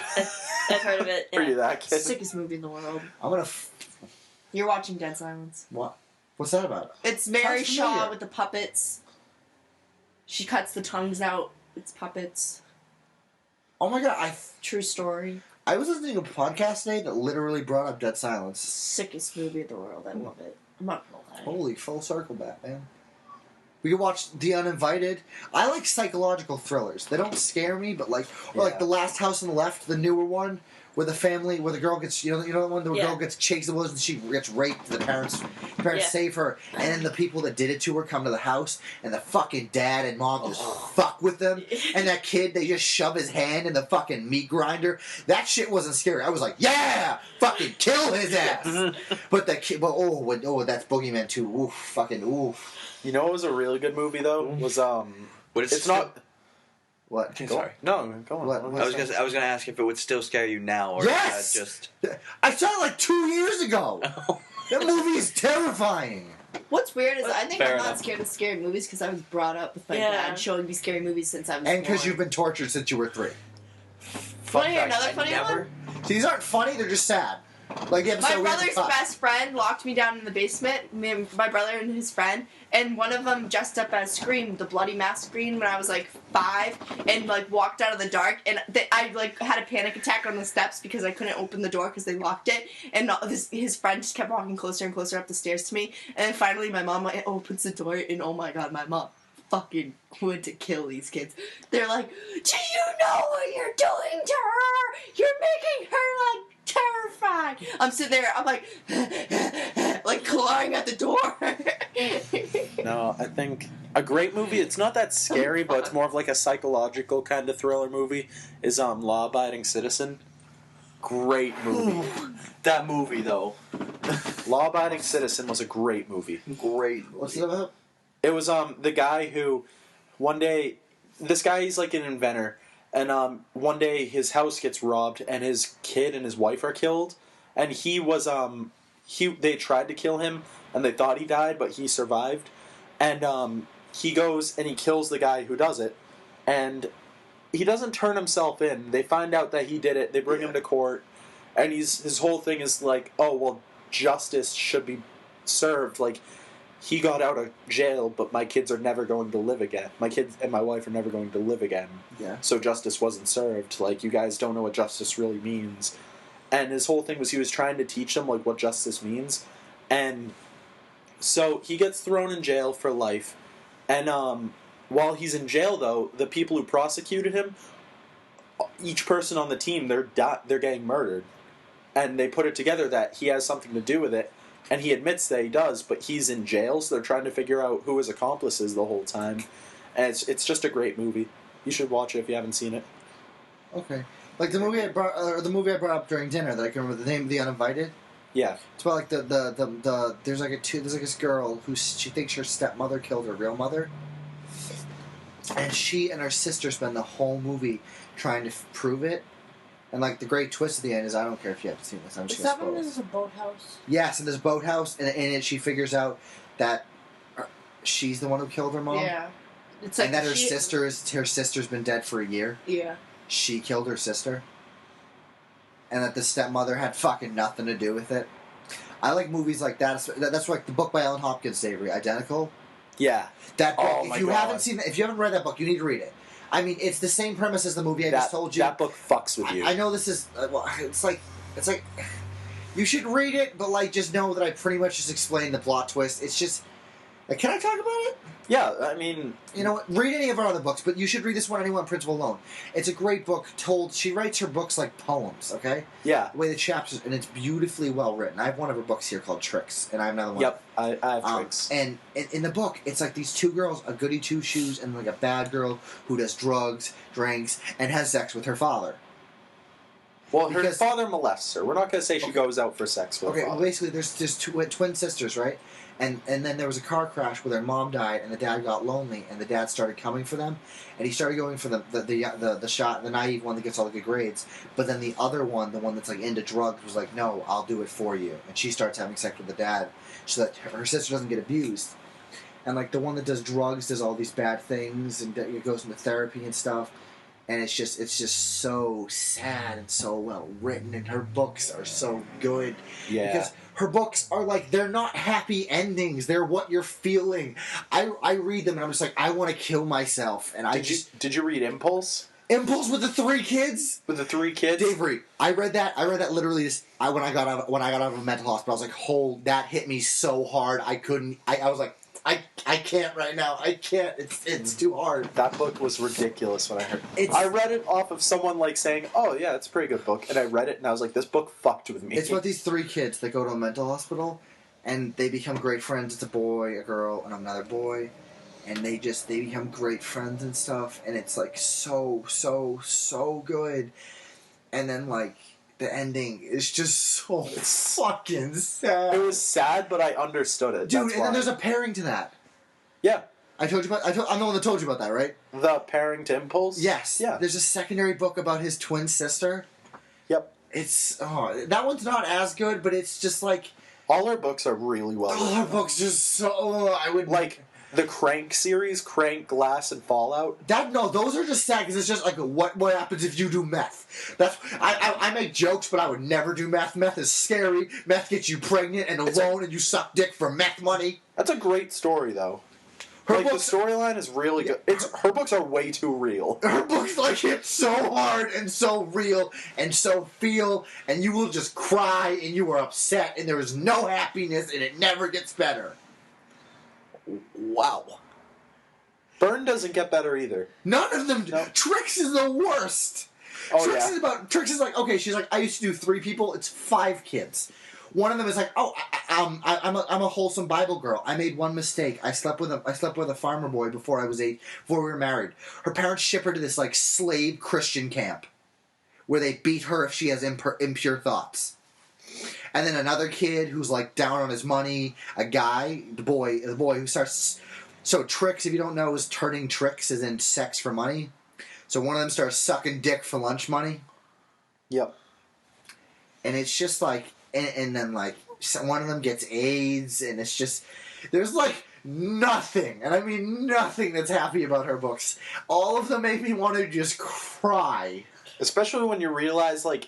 I've heard of it. are you Yeah. that kid? Sickest movie in the world. I'm gonna. You're watching Dead Silence. What? What's that about? It's Mary Sounds Shaw familiar. with the puppets. She cuts the tongues out. It's puppets. Oh my god! True story. I was listening to a podcast today that literally brought up Dead Silence. Sickest movie in the world. I love it. I'm not gonna lie. Holy full circle, Batman. We could watch The Uninvited. I like psychological thrillers. They don't scare me, but like, or like Yeah. The Last House on the Left, the newer one, where the family, where the girl gets, you know the one, the Yeah. girl gets chased in the woods and she gets raped. The parents Yeah. save her, and then the people that did it to her come to the house, and the fucking dad and mom just fuck with them, and that kid they just shove his hand in the fucking meat grinder. That shit wasn't scary. I was like, yeah, fucking kill his ass. But that kid, that's Boogeyman too. Oof, fucking oof. You know what was a really good movie though? Was Would it it's still- not. What? Okay, Go- sorry. No, go on. What? I was gonna ask if it would still scare you now, or Yes! is I saw it like 2 years ago. that just. That movie is terrifying. What's weird is I think Fair I'm not enough. scared of scary movies because I was brought up with my Yeah. dad showing me scary movies since I was And because born. you've been tortured since you were 3. Wanna hear fact, another I funny never- See, these aren't funny, they're just sad. Like the episode My we had to brother's cut. best friend locked me down in the basement, me and my brother and his friend, and one of them dressed up as Scream, the Bloody Mask Scream, when I was like 5, and like walked out of the dark, and I like had a panic attack on the steps because I couldn't open the door because they locked it, and his friend just kept walking closer and closer up the stairs to me, and then finally my mom opens the door, and oh my god, my mom fucking went to kill these kids. They're like, do you know what you're doing to her? You're making her like terrified. I'm sitting there, I'm like, like clawing at the door. No, I think a great movie. It's not that scary, but it's more of like a psychological kind of thriller movie. Is Law Abiding Citizen. Great movie. That movie though, Law Abiding Citizen was a great movie. great. What's it about? It was the guy who one day this guy he's like an inventor, and one day his house gets robbed and his kid and his wife are killed, and he was they tried to kill him and they thought he died but he survived, and he goes and he kills the guy who does it, and he doesn't turn himself in. They find out that he did it. They bring him to court, and his whole thing is like, oh well, justice should be served. Like, he got out of jail, but my kids are never going to live again. My kids and my wife are never going to live again. Yeah. So justice wasn't served. Like, you guys don't know what justice really means. And his whole thing was he was trying to teach them like what justice means. And so he gets thrown in jail for life. And while he's in jail, though, the people who prosecuted him, each person on the team, they're getting murdered. And they put it together that he has something to do with it. And he admits that he does, but he's in jail, so they're trying to figure out who his accomplice is the whole time. And it's just a great movie. You should watch it if you haven't seen it. Okay. Like the movie I brought up during dinner that I can remember the name, The Uninvited. Yeah. It's about like the there's like this girl who she thinks her stepmother killed her real mother, and she and her sister spend the whole movie trying to prove it. And like the great twist at the end is, I don't care if you haven't seen this. I'm just Is gonna that when spoil there's this. a boathouse? Yes, in this boathouse, and in it she figures out that she's the one who killed her mom. Yeah. It's like And that her she- sister's been dead for a year. Yeah. She killed her sister. And that the stepmother had fucking nothing to do with it. I like movies like that. That's like the book by Ellen Hopkins, Avery, Identical. Yeah. That book, Oh my if you God. haven't seen, if you haven't read that book, you need to read it. I mean, it's the same premise as the movie I just told you. That book fucks with you. I know this is it's like you should read it, but like just know that I pretty much just explained the plot twist. It's just like, can I talk about it? Yeah, I mean, You know what? Read any of her other books, but you should read this one anyway on Principle Alone. It's a great book told. She writes her books like poems, okay? yeah. The way the chapters, and it's beautifully well written. I have one of her books here called Tricks, and I have another one. Yep, I have tricks. And in the book, it's like these two girls, a goody two shoes, and like a bad girl who does drugs, drinks, and has sex with her father. Well, her Because- father molests her. We're not going to say she goes out for sex with Okay, her well, father. basically, there's twin sisters, right? And then there was a car crash where their mom died, and the dad got lonely, and the dad started coming for them, and he started going for the naive one that gets all the good grades, but then the other one, the one that's like into drugs, was like, no, I'll do it for you, and she starts having sex with the dad so that her sister doesn't get abused, and like the one that does drugs does all these bad things and it goes into therapy and stuff. And it's just so sad and so well written, and her books are so good. Yeah. Because her books are like, they're not happy endings. They're what you're feeling. I read them and I'm just like, I want to kill myself. And Did you read Impulse Impulse with the 3 kids? with the 3 kids? Avery, I read that literally just when I got out of a mental hospital. I was like, that hit me so hard. I was like, I can't right now. I can't. It's too hard. That book was ridiculous when I heard it. It's- I read it off of someone like saying, "Oh yeah, it's a pretty good book," and I read it and I was like, "This book fucked with me." It's about these 3 kids that go to a mental hospital, and they become great friends. It's a boy, a girl, and another boy, and they become great friends and stuff. And it's like so good. And then like the ending is just so fucking sad. It was sad, but I understood it. Dude, That's and why. then there's a pairing to that. Yeah, I'm the one that told you about that, right? the pairing to Impulse. Yes. Yeah. There's a secondary book about his twin sister. Yep. That one's not as good, but it's just like All her books are really well. all her books just so I would Like the Crank series, Crank, Glass, and Fallout. those are just sad because it's just like what happens if you do meth. I make jokes, but I would never do meth. Meth is scary. Meth gets you pregnant and alone, and you suck dick for meth money. That's a great story, though. Her The books, storyline is really good. Her books are way too real. her books like hit so hard and so real and so feel, and you will just cry and you are upset, and there is no happiness, and it never gets better. Wow. Burn doesn't get better either. None of them. No. Trix is the worst. Oh, Trix yeah. Trix is like, okay, she's like, I used to do 3 people. It's 5 kids. One of them is like, oh, I'm a wholesome Bible girl. I made one mistake. I slept with a farmer boy before we were married. Her parents ship her to this like slave Christian camp, where they beat her if she has impure thoughts. And then another kid who's like down on his money. A guy, the boy who starts. So Trix, if you don't know, is turning tricks as in sex for money. So one of them starts sucking dick for lunch money. Yep. And it's just like, and then like one of them gets AIDS, and it's just there's like nothing, and I mean nothing that's happy about her books. All of them make me want to just cry. Especially when you realize, like,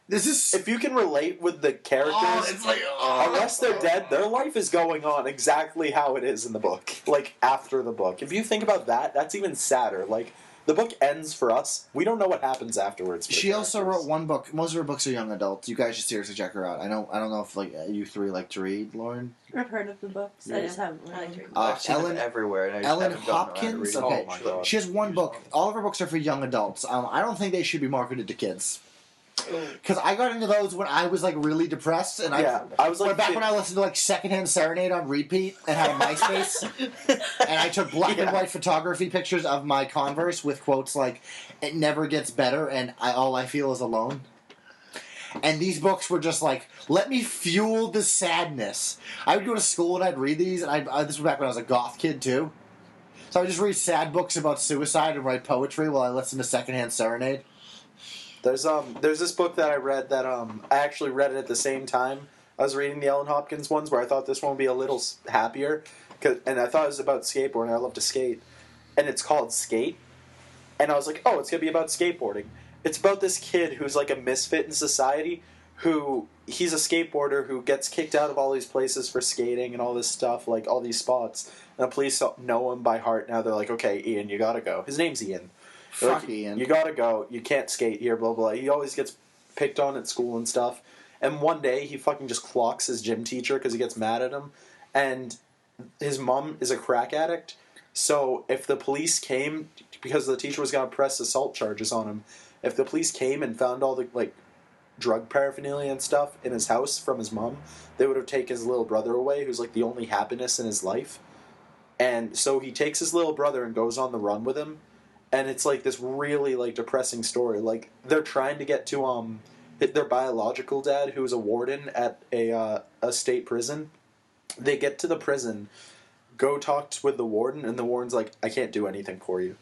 This is if you can relate with the characters, it's like unless they're dead, their life is going on exactly how it is in the book. Like, after the book. If you think about that, that's even sadder. Like, the book ends for us. We don't know what happens afterwards. for the She also characters. wrote one book. Most of her books are young adults. You guys should seriously check her out. I don't know if like you 3 like to read, Lauren. I've heard of the books. I Yeah. just haven't I like read to them. read. I've seen Ellen- them everywhere. And I just Ellen haven't gotten around to Hopkins. reading Okay, them. Oh my God. she has one book. All of her books are for young adults. I don't think they should be marketed to kids. Because I got into those when I was like really depressed, and Yeah, I was like, back when I listened to like Secondhand Serenade on repeat and had a MySpace, and I took black and Yeah. white photography pictures of my Converse with quotes like "It never gets better," and all I feel is alone. And these books were just like, let me fuel the sadness. I would go to school and I'd read these, and this was back when I was a goth kid too. So I would just read sad books about suicide and write poetry while I listened to Secondhand Serenade. There's this book that I read that I actually read it at the same time I was reading the Ellen Hopkins ones, where I thought this one would be a little happier, and I thought it was about skateboarding. And I love to skate, and it's called Skate, and I was like, oh, it's gonna be about skateboarding. It's about this kid who's like a misfit in society, who he's a skateboarder who gets kicked out of all these places for skating and all this stuff, like all these spots, and the police know him by heart. Now they're like, okay, Ian, you gotta go. His name's Ian. They're Fuck like, Ian. You gotta go. You can't skate here, blah, blah. He always gets picked on at school and stuff. And one day, he fucking just clocks his gym teacher because he gets mad at him. And his mom is a crack addict. So if the police came, because the teacher was going to press assault charges on him, if the police came and found all the, like, drug paraphernalia and stuff in his house from his mom, they would have taken his little brother away, who's, like, the only happiness in his life. And so he takes his little brother and goes on the run with him. And it's like this really like depressing story. Like they're trying to get to their biological dad, who was a warden at a state prison. They get to the prison, go talk with the warden, and the warden's like, "I can't do anything for you."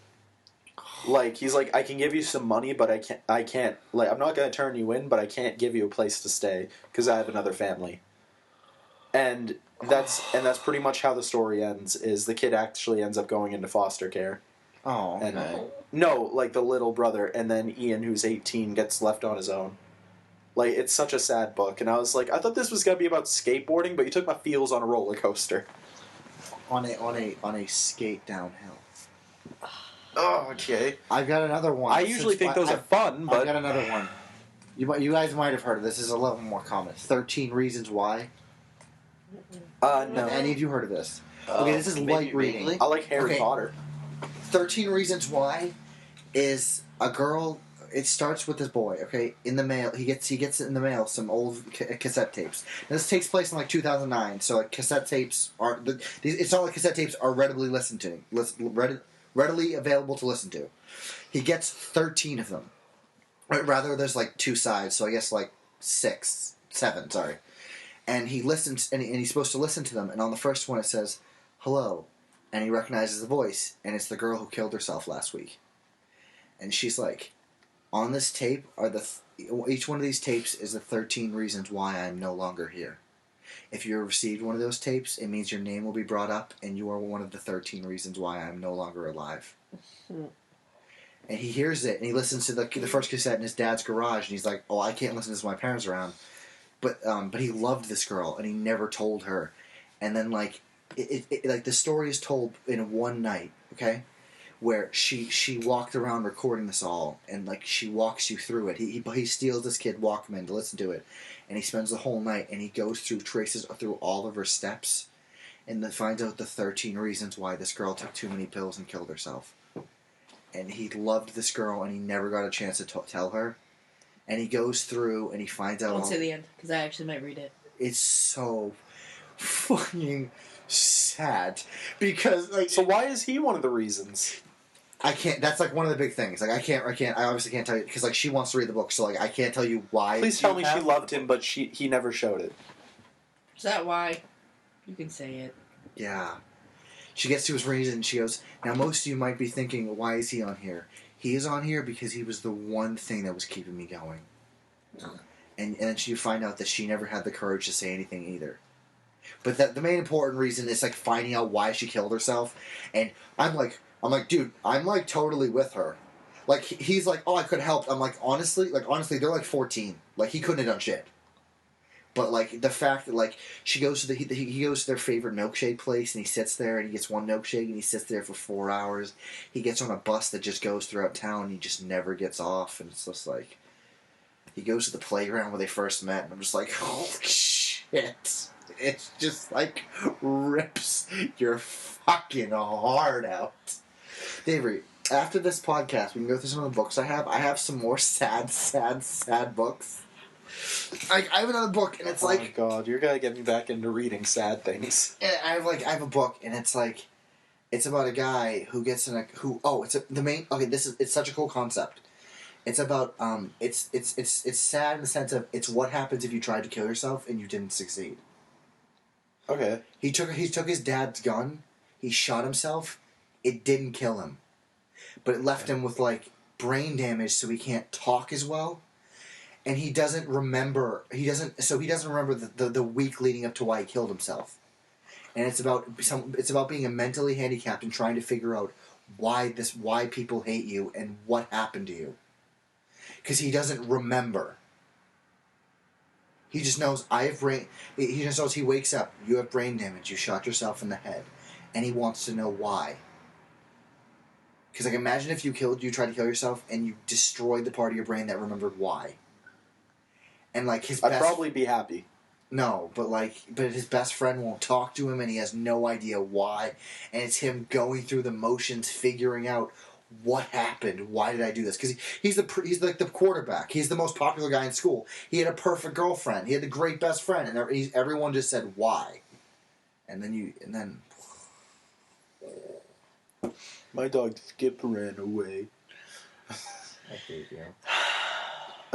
Like, he's like, "I can give you some money, but I can't, like, I'm not gonna turn you in, but I can't give you a place to stay because I have another family." And that's pretty much how the story ends. Is the kid actually ends up going into foster care? Oh, And okay. no, like the little brother, and then Ian, who's 18, gets left on his own. Like, it's such a sad book, and I was like, I thought this was gonna be about skateboarding, but you took my feels on a roller coaster. On a skate downhill. Oh, okay. I've got another one. I usually think those are fun, I've got but another one. You guys might have heard of this. This is a little more common. 13 Reasons Why. no. Have any of you heard of this? Okay, this is maybe light reading. vaguely. I like Harry Okay. Potter. 13 Reasons Why is a girl. It starts with this boy. Okay, in the mail, he gets in the mail some old cassette tapes. Now, this takes place in like 2009, so like cassette tapes are. It's not like cassette tapes are readily readily available to listen to. He gets 13 of them. Rather, there's like 2 sides, so I guess like 7. Sorry. And he listens, and he's supposed to listen to them. And on the first one, it says, "Hello," and he recognizes the voice, and it's the girl who killed herself last week. And she's like, "On this tape are each one of these tapes is the 13 reasons why I'm no longer here. If you received one of those tapes, it means your name will be brought up, and you are one of the 13 reasons why I'm no longer alive." And he hears it, and he listens to the first cassette in his dad's garage, and he's like, "Oh, I can't listen to this when my parents are around." But he loved this girl, and he never told her. And then like like the story is told in one night, okay, where she walked around recording this all, and like she walks you through it. He steals this kid Walkman to listen to it, and he spends the whole night, and he traces through all of her steps, and then finds out the 13 reasons why this girl took too many pills and killed herself. And he loved this girl, and he never got a chance to tell her. And he goes through, and he finds out. Don't say the end, because I actually might read it. It's so fucking sad because like. So why is he one of the reasons? I can't. That's like one of the big things. Like I can't. I obviously can't tell you because like she wants to read the book, so like I can't tell you why. Please tell me she loved him, but he never showed it. Is that why? You can say it. Yeah. She gets to his reason. She goes. Now most of you might be thinking, why is he on here? He is on here because he was the one thing that was keeping me going. And then you find out that she never had the courage to say anything either. But the main important reason is like finding out why she killed herself. And I'm like, dude, I'm like totally with her. Like he's like, oh, I could help. I'm like, honestly, they're like 14. Like he couldn't have done shit. But like the fact that like she goes to he goes to their favorite milkshake place, and he sits there and he gets one milkshake and he sits there for 4 hours. He gets on a bus that just goes throughout town, and he just never gets off, and it's just like he goes to the playground where they first met, and I'm just like, holy shit. It just like rips your fucking heart out. Avery, after this podcast, we can go through some of the books I have. I have some more sad books. I have another book, and it's oh like, my god, you're gonna get me back into reading sad things. I have a book, and it's like, it's about a guy who gets in it's such a cool concept. It's about it's sad in the sense of it's what happens if you tried to kill yourself and you didn't succeed. Okay. He took his dad's gun, he shot himself, it didn't kill him, but it left him with like brain damage, so he can't talk as well. And he doesn't remember. He doesn't remember the week leading up to why he killed himself. And it's about being a mentally handicapped and trying to figure out why people hate you and what happened to you. Because he doesn't remember. He just knows he just knows he wakes up. You have brain damage. You shot yourself in the head, and he wants to know why. Because like imagine if you tried to kill yourself and you destroyed the part of your brain that remembered why. And like I'd probably be happy. No, but his best friend won't talk to him, and he has no idea why. And it's him going through the motions, figuring out what happened. Why did I do this? Because he's like the quarterback. He's the most popular guy in school. He had a perfect girlfriend. He had the great best friend, and everyone just said why. And then my dog Skip ran away. I hate you.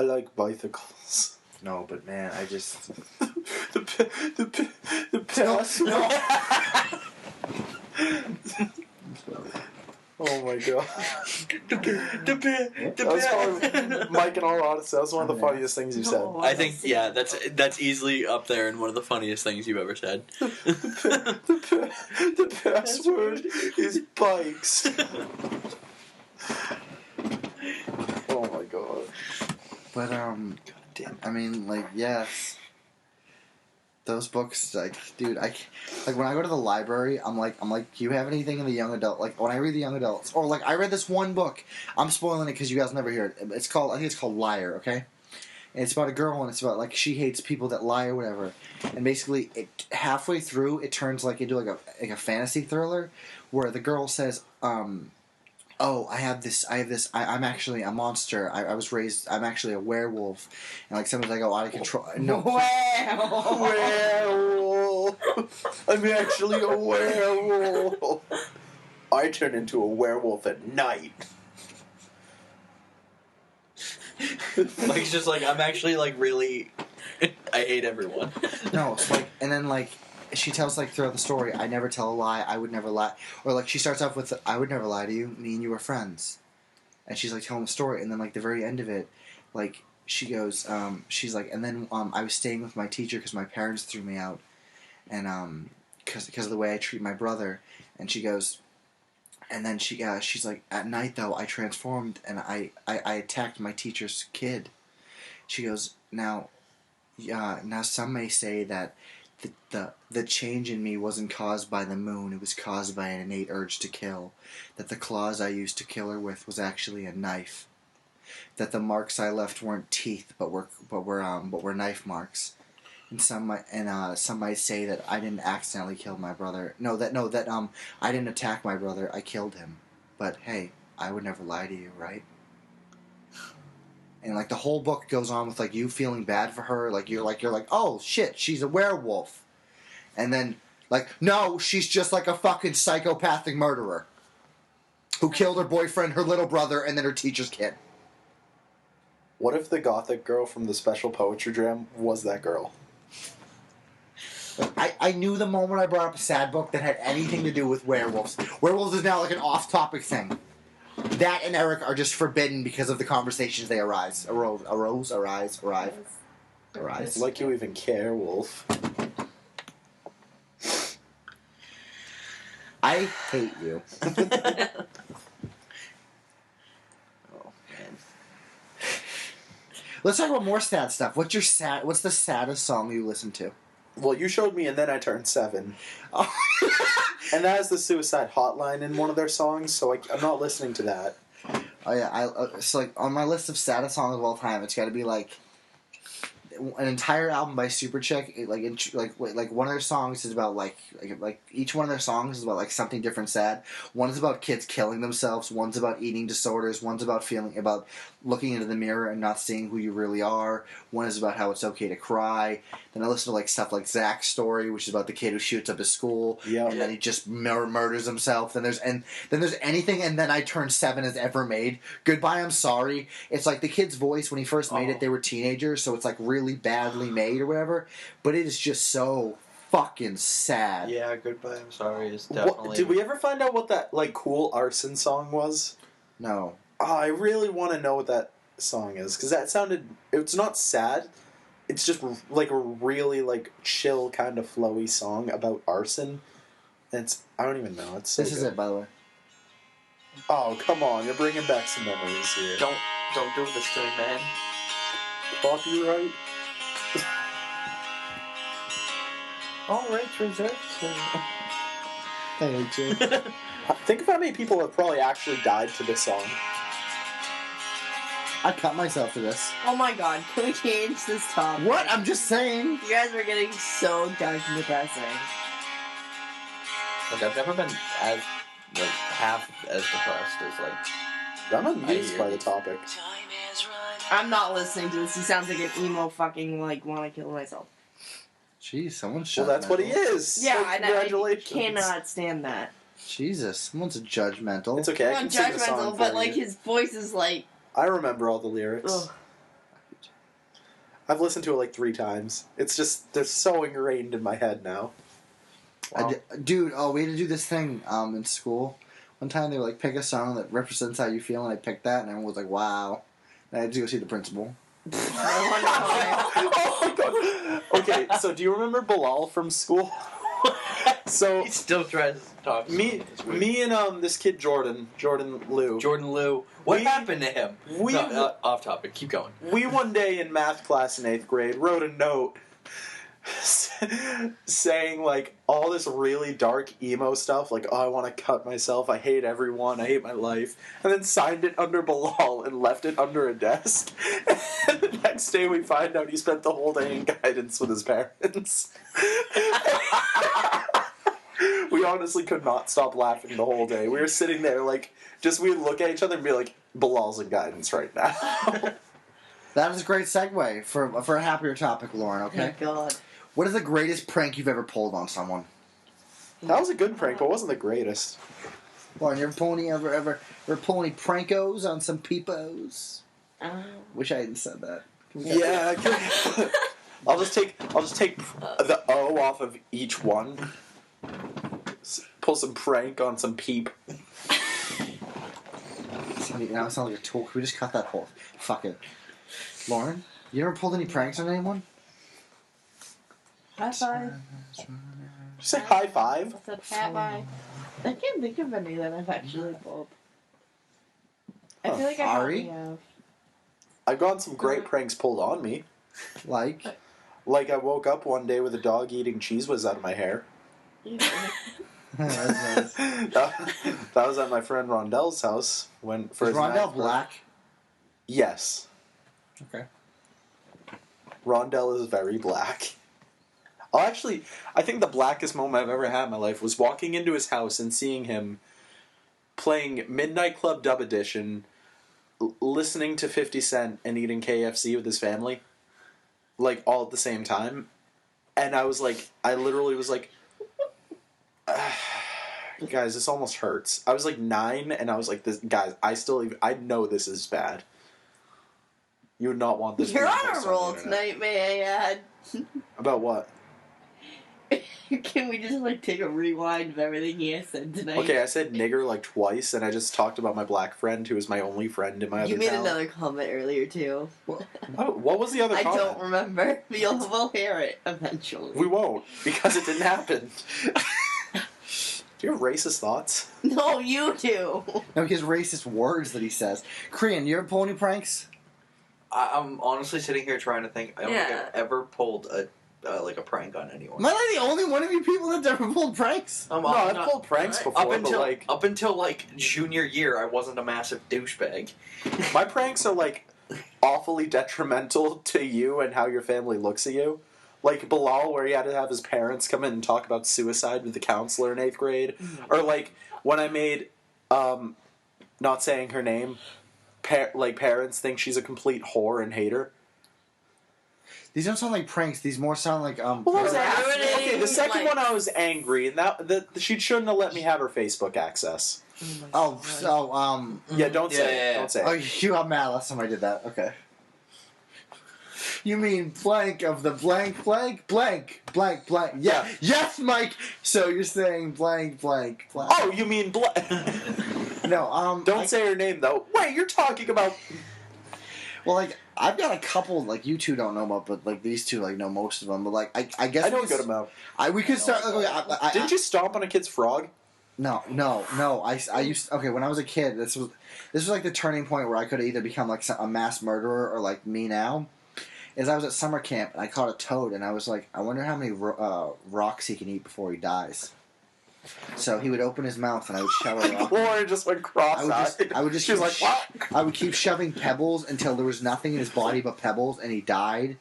I like bicycles. No, but man, I just the password. Oh my god. That was probably, Mike, in all honesty, that was one of the funniest things you said. I think that's easily up there and one of the funniest things you've ever said. The password is bikes. Oh my god. But I mean, like, yes, those books, like, dude, like when I go to the library, I'm like, do you have anything in the young adult? Like when I read the young adults, or like I read this one book. I'm spoiling it because you guys never hear it. I think it's called Liar. Okay, and it's about a girl, and it's about like she hates people that lie or whatever. And basically, halfway through, it turns like into like a fantasy thriller, where the girl says, oh, I'm actually a monster. I was raised, I'm actually a werewolf. And like sometimes I go out of control. No. Werewolf. I'm actually a werewolf. I turn into a werewolf at night. Mike's just like, I'm actually like really, I hate everyone. No, it's like, and then like, she tells like throughout the story, I never tell a lie, I would never lie. Or like she starts off with, I would never lie to you, me and you were friends. And she's like telling the story, and then like the very end of it, like she goes, she's like, and then I was staying with my teacher because my parents threw me out. And because of the way I treat my brother. And she goes, and then she's like, at night though, I transformed and I attacked my teacher's kid. She goes, now some may say that the change in me wasn't caused by the moon, it was caused by an innate urge to kill. That the claws I used to kill her with was actually a knife. That the marks I left weren't teeth, but were knife marks. And some might say that I didn't accidentally kill my brother. That I didn't attack my brother, I killed him. But hey, I would never lie to you, right? And like the whole book goes on with like you feeling bad for her, like you're like, oh shit, she's a werewolf. And then like, no, she's just like a fucking psychopathic murderer who killed her boyfriend, her little brother, and then her teacher's kid. What if the gothic girl from the special poetry jam was that girl? I knew the moment I brought up a sad book that had anything to do with werewolves. Werewolves is now like an off-topic thing. That and Eric are just forbidden because of the conversations they arise. Like you even care, Wolf. I hate you. Oh man. Let's talk about more sad stuff. What's the saddest song you listen to? Well, you showed me, and then I turned 7. Oh. And that has the suicide hotline in one of their songs, so I'm not listening to that. Oh yeah, so like on my list of saddest songs of all time, it's got to be like an entire album by Superchick. Like one of their songs is about like each one of their songs is about like something different sad. One is about kids killing themselves. One's about eating disorders. One's about looking into the mirror and not seeing who you really are. One is about how it's okay to cry. Then I listen to like stuff like Zach's Story, which is about the kid who shoots up his school, and then he just murders himself. Then there's anything, and then I Turn 7 has ever made. Goodbye, I'm Sorry. It's like the kid's voice when he first made it. They were teenagers, so it's like really badly made or whatever. But it is just so fucking sad. Yeah, Goodbye, I'm Sorry is definitely... Did we ever find out what that like cool arson song was? No. Oh, I really want to know what that song is, because that sounded... It's not sad. It's just like a really like chill kind of flowy song about arson. And I don't even know. It's so This is it, by the way. Oh, come on. You're bringing back some memories here. Don't do this to me, man. Copyright? All rights reserved. Thank you. Think of how many people have probably actually died to this song. I cut myself to this. Oh my god, can we change this topic? What? I'm just saying. You guys are getting so dark and depressing. Like I've never been as like half as depressed as like. I'm amused by the topic. I'm not listening to this. He sounds like an emo fucking, like, want to kill myself. Jeez, someone's Well, that's what he is. Yeah, so and congratulations. I cannot stand that. Jesus, someone's judgmental. It's okay. I I'm can sing the song judgmental, for but, you. like, his voice is like... I remember all the lyrics. Ugh. I've listened to it like 3 times. It's just, they're so ingrained in my head now. Wow. Dude, we had to do this thing in school. One time they were like, pick a song that represents how you feel, and I picked that, and everyone was like, wow. And I had to go see the principal. Oh my god. Okay, so do you remember Bilal from school? So He still tries to talk. me and this kid Jordan Liu. Jordan Liu. What We- happened to him? we- No, off topic. Keep going. We one day in math class in 8th grade wrote a note saying like all this really dark emo stuff, like, oh, I want to cut myself, I hate everyone, I hate my life, and then signed it under Bilal and left it under a desk. And the next day we find out he spent the whole day in guidance with his parents. We honestly could not stop laughing the whole day. We were sitting there like, just we'd look at each other and be like, Bilal's in guidance right now. That was a great segue for a happier topic, Lauren, okay? Oh, God. What is the greatest prank you've ever pulled on someone? That was a good prank, but it wasn't the greatest. Lauren, you ever pull any prankos on some peepos? Wish I hadn't said that. Can we cut Yeah, I'll just take the O off of each one. Pull some prank on some peep. Now it sounds like a tool. Can we just cut that whole? Fuck it. Lauren, you ever pulled any pranks on anyone? High five. Say high five. What's up, cat bye? I can't think of any that I've actually pulled. I feel like I Ari? probably have. I've gotten some great pranks pulled on me. Like, Like I woke up one day with a dog eating cheese whiz out of my hair. that's nice. that was at my friend Rondell's house when Is first. Rondell black? Yes, Okay. Rondell is very black. Actually, I think the blackest moment I've ever had in my life was walking into his house and seeing him playing Midnight Club Dub Edition, listening to 50 Cent and eating KFC with his family, like, all at the same time. And I literally was like, guys, this almost hurts. I was like 9, and I was like, guys, I know this is bad. You would not want this. You're being on posted a roll the internet. tonight, may I add? About what? Can we just like take a rewind of everything he has said tonight? Okay, I said nigger like twice, and I just talked about my black friend, who is my only friend in my other You made town. another comment earlier too. What was the other I comment? don't remember. We'll hear it eventually. We won't, because it didn't happen. Do you have racist thoughts? No, you do. No, he has racist words that he says. Korean, you ever pull any pranks? I'm honestly sitting here trying to think. I don't think Yeah. I've ever pulled a prank on anyone. Am I the only one of you people that's ever pulled pranks? No, I've pulled pranks before, Up until like junior year, I wasn't a massive douchebag. my pranks are like awfully detrimental to you and how your family looks at you. Like Bilal, where he had to have his parents come in and talk about suicide with the counselor in 8th grade. Or like when I made, not saying her name, parents think she's a complete whore and hate her. These don't sound like pranks. These more sound like Well, that was Ruining, okay, the second like- one I was angry, and that she shouldn't have let me have her Facebook access. Yeah, don't say Yeah. it. Don't say Oh, it. you got mad last time I did that. Okay. You mean blank of the blank. Yeah. Yeah. Yes, Mike. So you're saying blank. Oh, you mean No. Don't say her name though. Wait, you're talking about. Well, like I've got a couple like you two don't know about, but like these two like know most of them. But like I guess I don't go to mouth. We could start. Okay, Didn't you stomp on a kid's frog? No. I used when I was a kid. This was like the turning point where I could either become like a mass murderer or like me now. Is I was at summer camp and I caught a toad and I was like, I wonder how many rocks he can eat before he dies. So he would open his mouth and I would shove a rock. Lauren just went cross-eyed. I would just She was like, keep what? I would keep shoving pebbles until there was nothing in his body but pebbles and he died.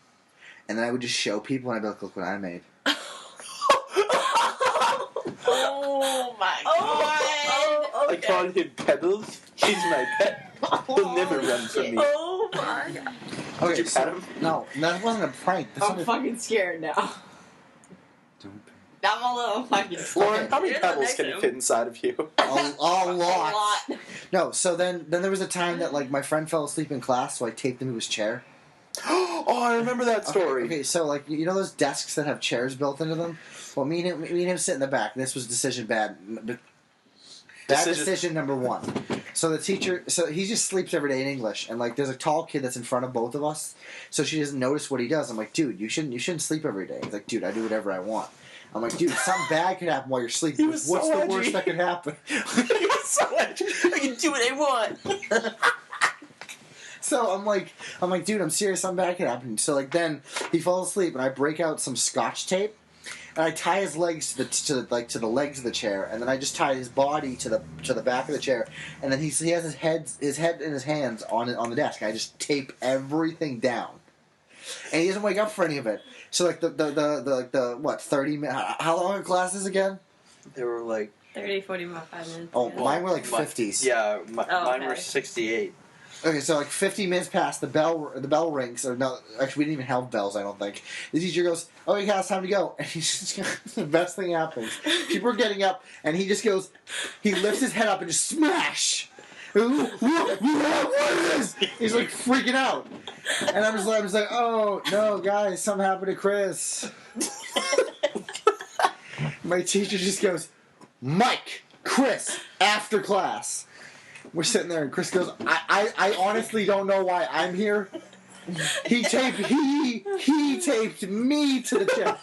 And then I would just show people and I'd be like, look what I made. Oh my Oh, I called him Pebbles. He's my pet. He'll never run from me. Oh my god. Okay, Did you pet him? No, that wasn't a prank. That's I'm not a- fucking scared now. I'm a little fucking scared. Lauren, how many You're not pebbles next can to him. fit inside of you? a A lot. lot. No, so then there was a time that like my friend fell asleep in class, so I taped him to his chair. Oh, I remember that story. Okay, so like you know those desks that have chairs built into them. Well, me and him sit in the back. This was bad decision number one. So the teacher, he just sleeps every day in English, and like there's a tall kid that's in front of both of us, so she doesn't notice what he does. I'm like, dude, you shouldn't sleep every day. He's like, dude, I do whatever I want. I'm like, dude, something bad could happen while you're sleeping. He was What's so the edgy. worst that could happen? He was so edgy. I can do what I want. So I'm like, dude, I'm serious. Something bad could happen. So like then he falls asleep, and I break out some Scotch tape, and I tie his legs to the legs of the chair, and then I just tie his body to the back of the chair, and then he has his head in his hands on the desk. And I just tape everything down, and he doesn't wake up for any of it. So like the what 30 minutes? How long are classes again? They were like 30, 45 minutes. Oh, yeah. mine were like my- 50s. Yeah, mine were okay. 68. Okay, so like 50 minutes past, the bell rings, or no, actually we didn't even have bells, I don't think. The teacher goes, "Oh, yeah, it's time to go," and he's just the best thing happens. People are getting up, and he just goes, he lifts his head up and just smash. What is this? He's like freaking out, and I'm just like, oh no, guys, something happened to Chris. My teacher just goes, Mike, Chris, after class. We're sitting there, and Chris goes, I honestly don't know why I'm here. He taped me to the chair.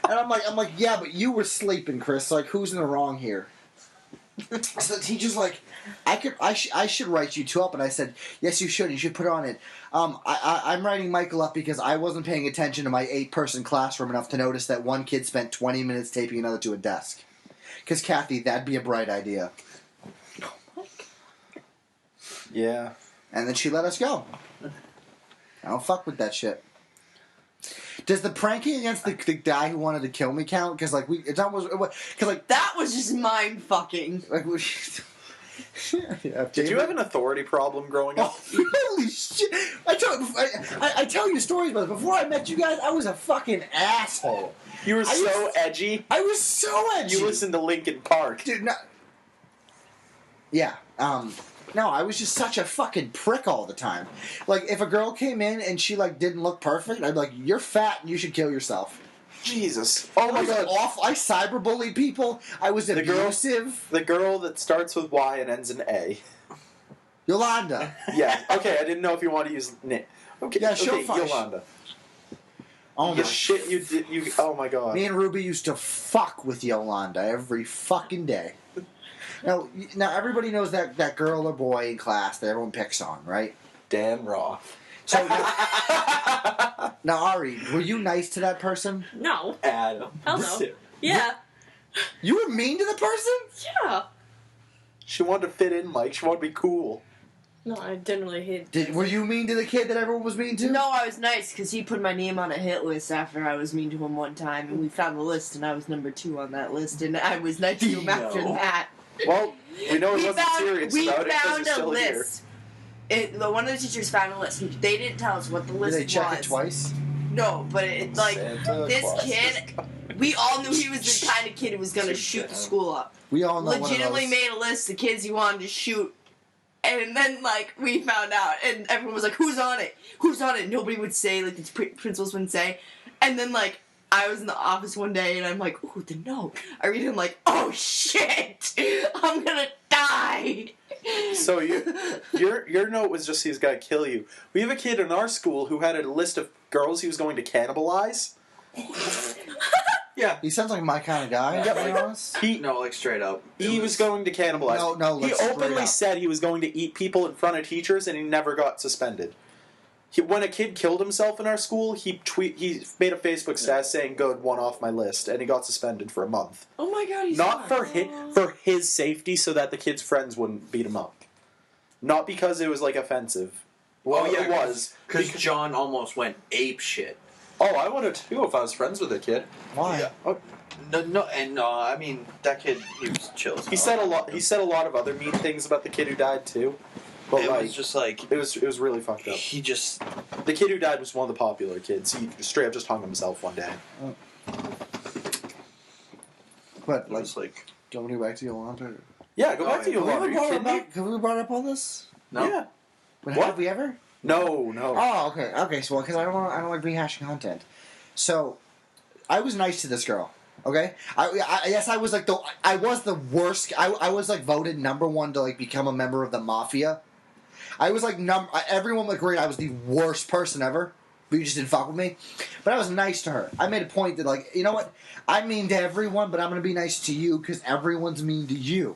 And I'm like, yeah, but you were sleeping, Chris. Like, who's in the wrong here? So the teacher's like, I should write you two up. And I said, yes, you should. You should put on it. I'm writing Michael up because I wasn't paying attention to my 8-person classroom enough to notice that one kid spent 20 minutes taping another to a desk. Because, Kathy, that'd be a bright idea. Yeah. And then she let us go. I don't fuck with that shit. Does the pranking against the guy who wanted to kill me count? Because like it's almost because like That was just mind fucking. like yeah, Did you have an authority problem growing up? Oh, holy shit! I tell you stories, but before I met you guys, I was a fucking asshole. You were I so used- edgy. I was so edgy. You listened to Linkin Park. Dude, no. Yeah, no, I was just such a fucking prick all the time. Like, if a girl came in and she, like, didn't look perfect, I'd be like, you're fat and you should kill yourself. Jesus. Oh I my was god. awful. I cyberbullied people. I was The girl- abusive. The girl that starts with Y and ends in A. Yolanda. Yeah. Okay, I didn't know if you want to use Nick. Okay. Yeah, she'll okay, fuck. Yolanda. Oh You my shit you did you oh my god. Me and Ruby used to fuck with Yolanda every fucking day. Now everybody knows that girl or boy in class that everyone picks on, right? Dan Roth. So now, Ari, were you nice to that person? No. Adam. Hell no. Yeah. You were mean to the person? Yeah. She wanted to fit in, Mike. She wanted to be cool. No, I didn't really hate. Were you mean to the kid that everyone was mean to? No, I was nice because he put my name on a hit list after I was mean to him one time, and we found the list, and I was number 2 on that list, and I was nice to him after No. that. Well, we know he wasn't serious we about it because found he's a still here. list. One of the teachers found a list. They didn't tell us what the Did list they check was. it twice? No, but it's like Santa this Claus kid. is We all knew he was the kind of kid who was gonna Sit shoot the down. school up. We all know Legitimately one of those. made a list of kids he wanted to shoot. And then, like, we found out, and everyone was like, who's on it? Who's on it? Nobody would say, like, the principals wouldn't say. And then, like, I was in the office one day, and I'm like, ooh, the note. I read it, I'm like, oh, shit! I'm gonna die! So your note was just he's gonna kill you. We have a kid in our school who had a list of girls he was going to cannibalize. Yeah. He sounds like my kind of guy, to be honest. No, like straight up. He was going to cannibalize. No, He let's straight openly up. said he was going to eat people in front of teachers, and he never got suspended. When a kid killed himself in our school, he made a Facebook status saying, "Good, one off my list," and he got suspended for a month. Oh my god, he's Not for his safety, so that the kid's friends wouldn't beat him up. Not because it was like offensive. Well, it was because John almost went ape shit. Oh, I would have too if I was friends with the kid. Why? Yeah. Oh, No, I mean that kid. He was chill. he said a lot. He said a lot of other mean things about the kid who died too. But It like, was just like it was really fucked up. he just. The kid who died was one of the popular kids. He straight up just hung himself one day. But, It like, was like do you want me to go back to Yolanda? Yeah, go back to yeah. Yolanda. Are you kidding me? Have we brought up all this? no. Yeah. But What? have we ever? No. Oh, okay. So, because I don't like rehashing content. So, I was nice to this girl. Okay, yes, I was like I was the worst. I was like voted number one to like become a member of the mafia. I was like everyone agreed I was the worst person ever. But you just didn't fuck with me. But I was nice to her. I made a point that like, you know what? I'm mean to everyone, but I'm gonna be nice to you because everyone's mean to you.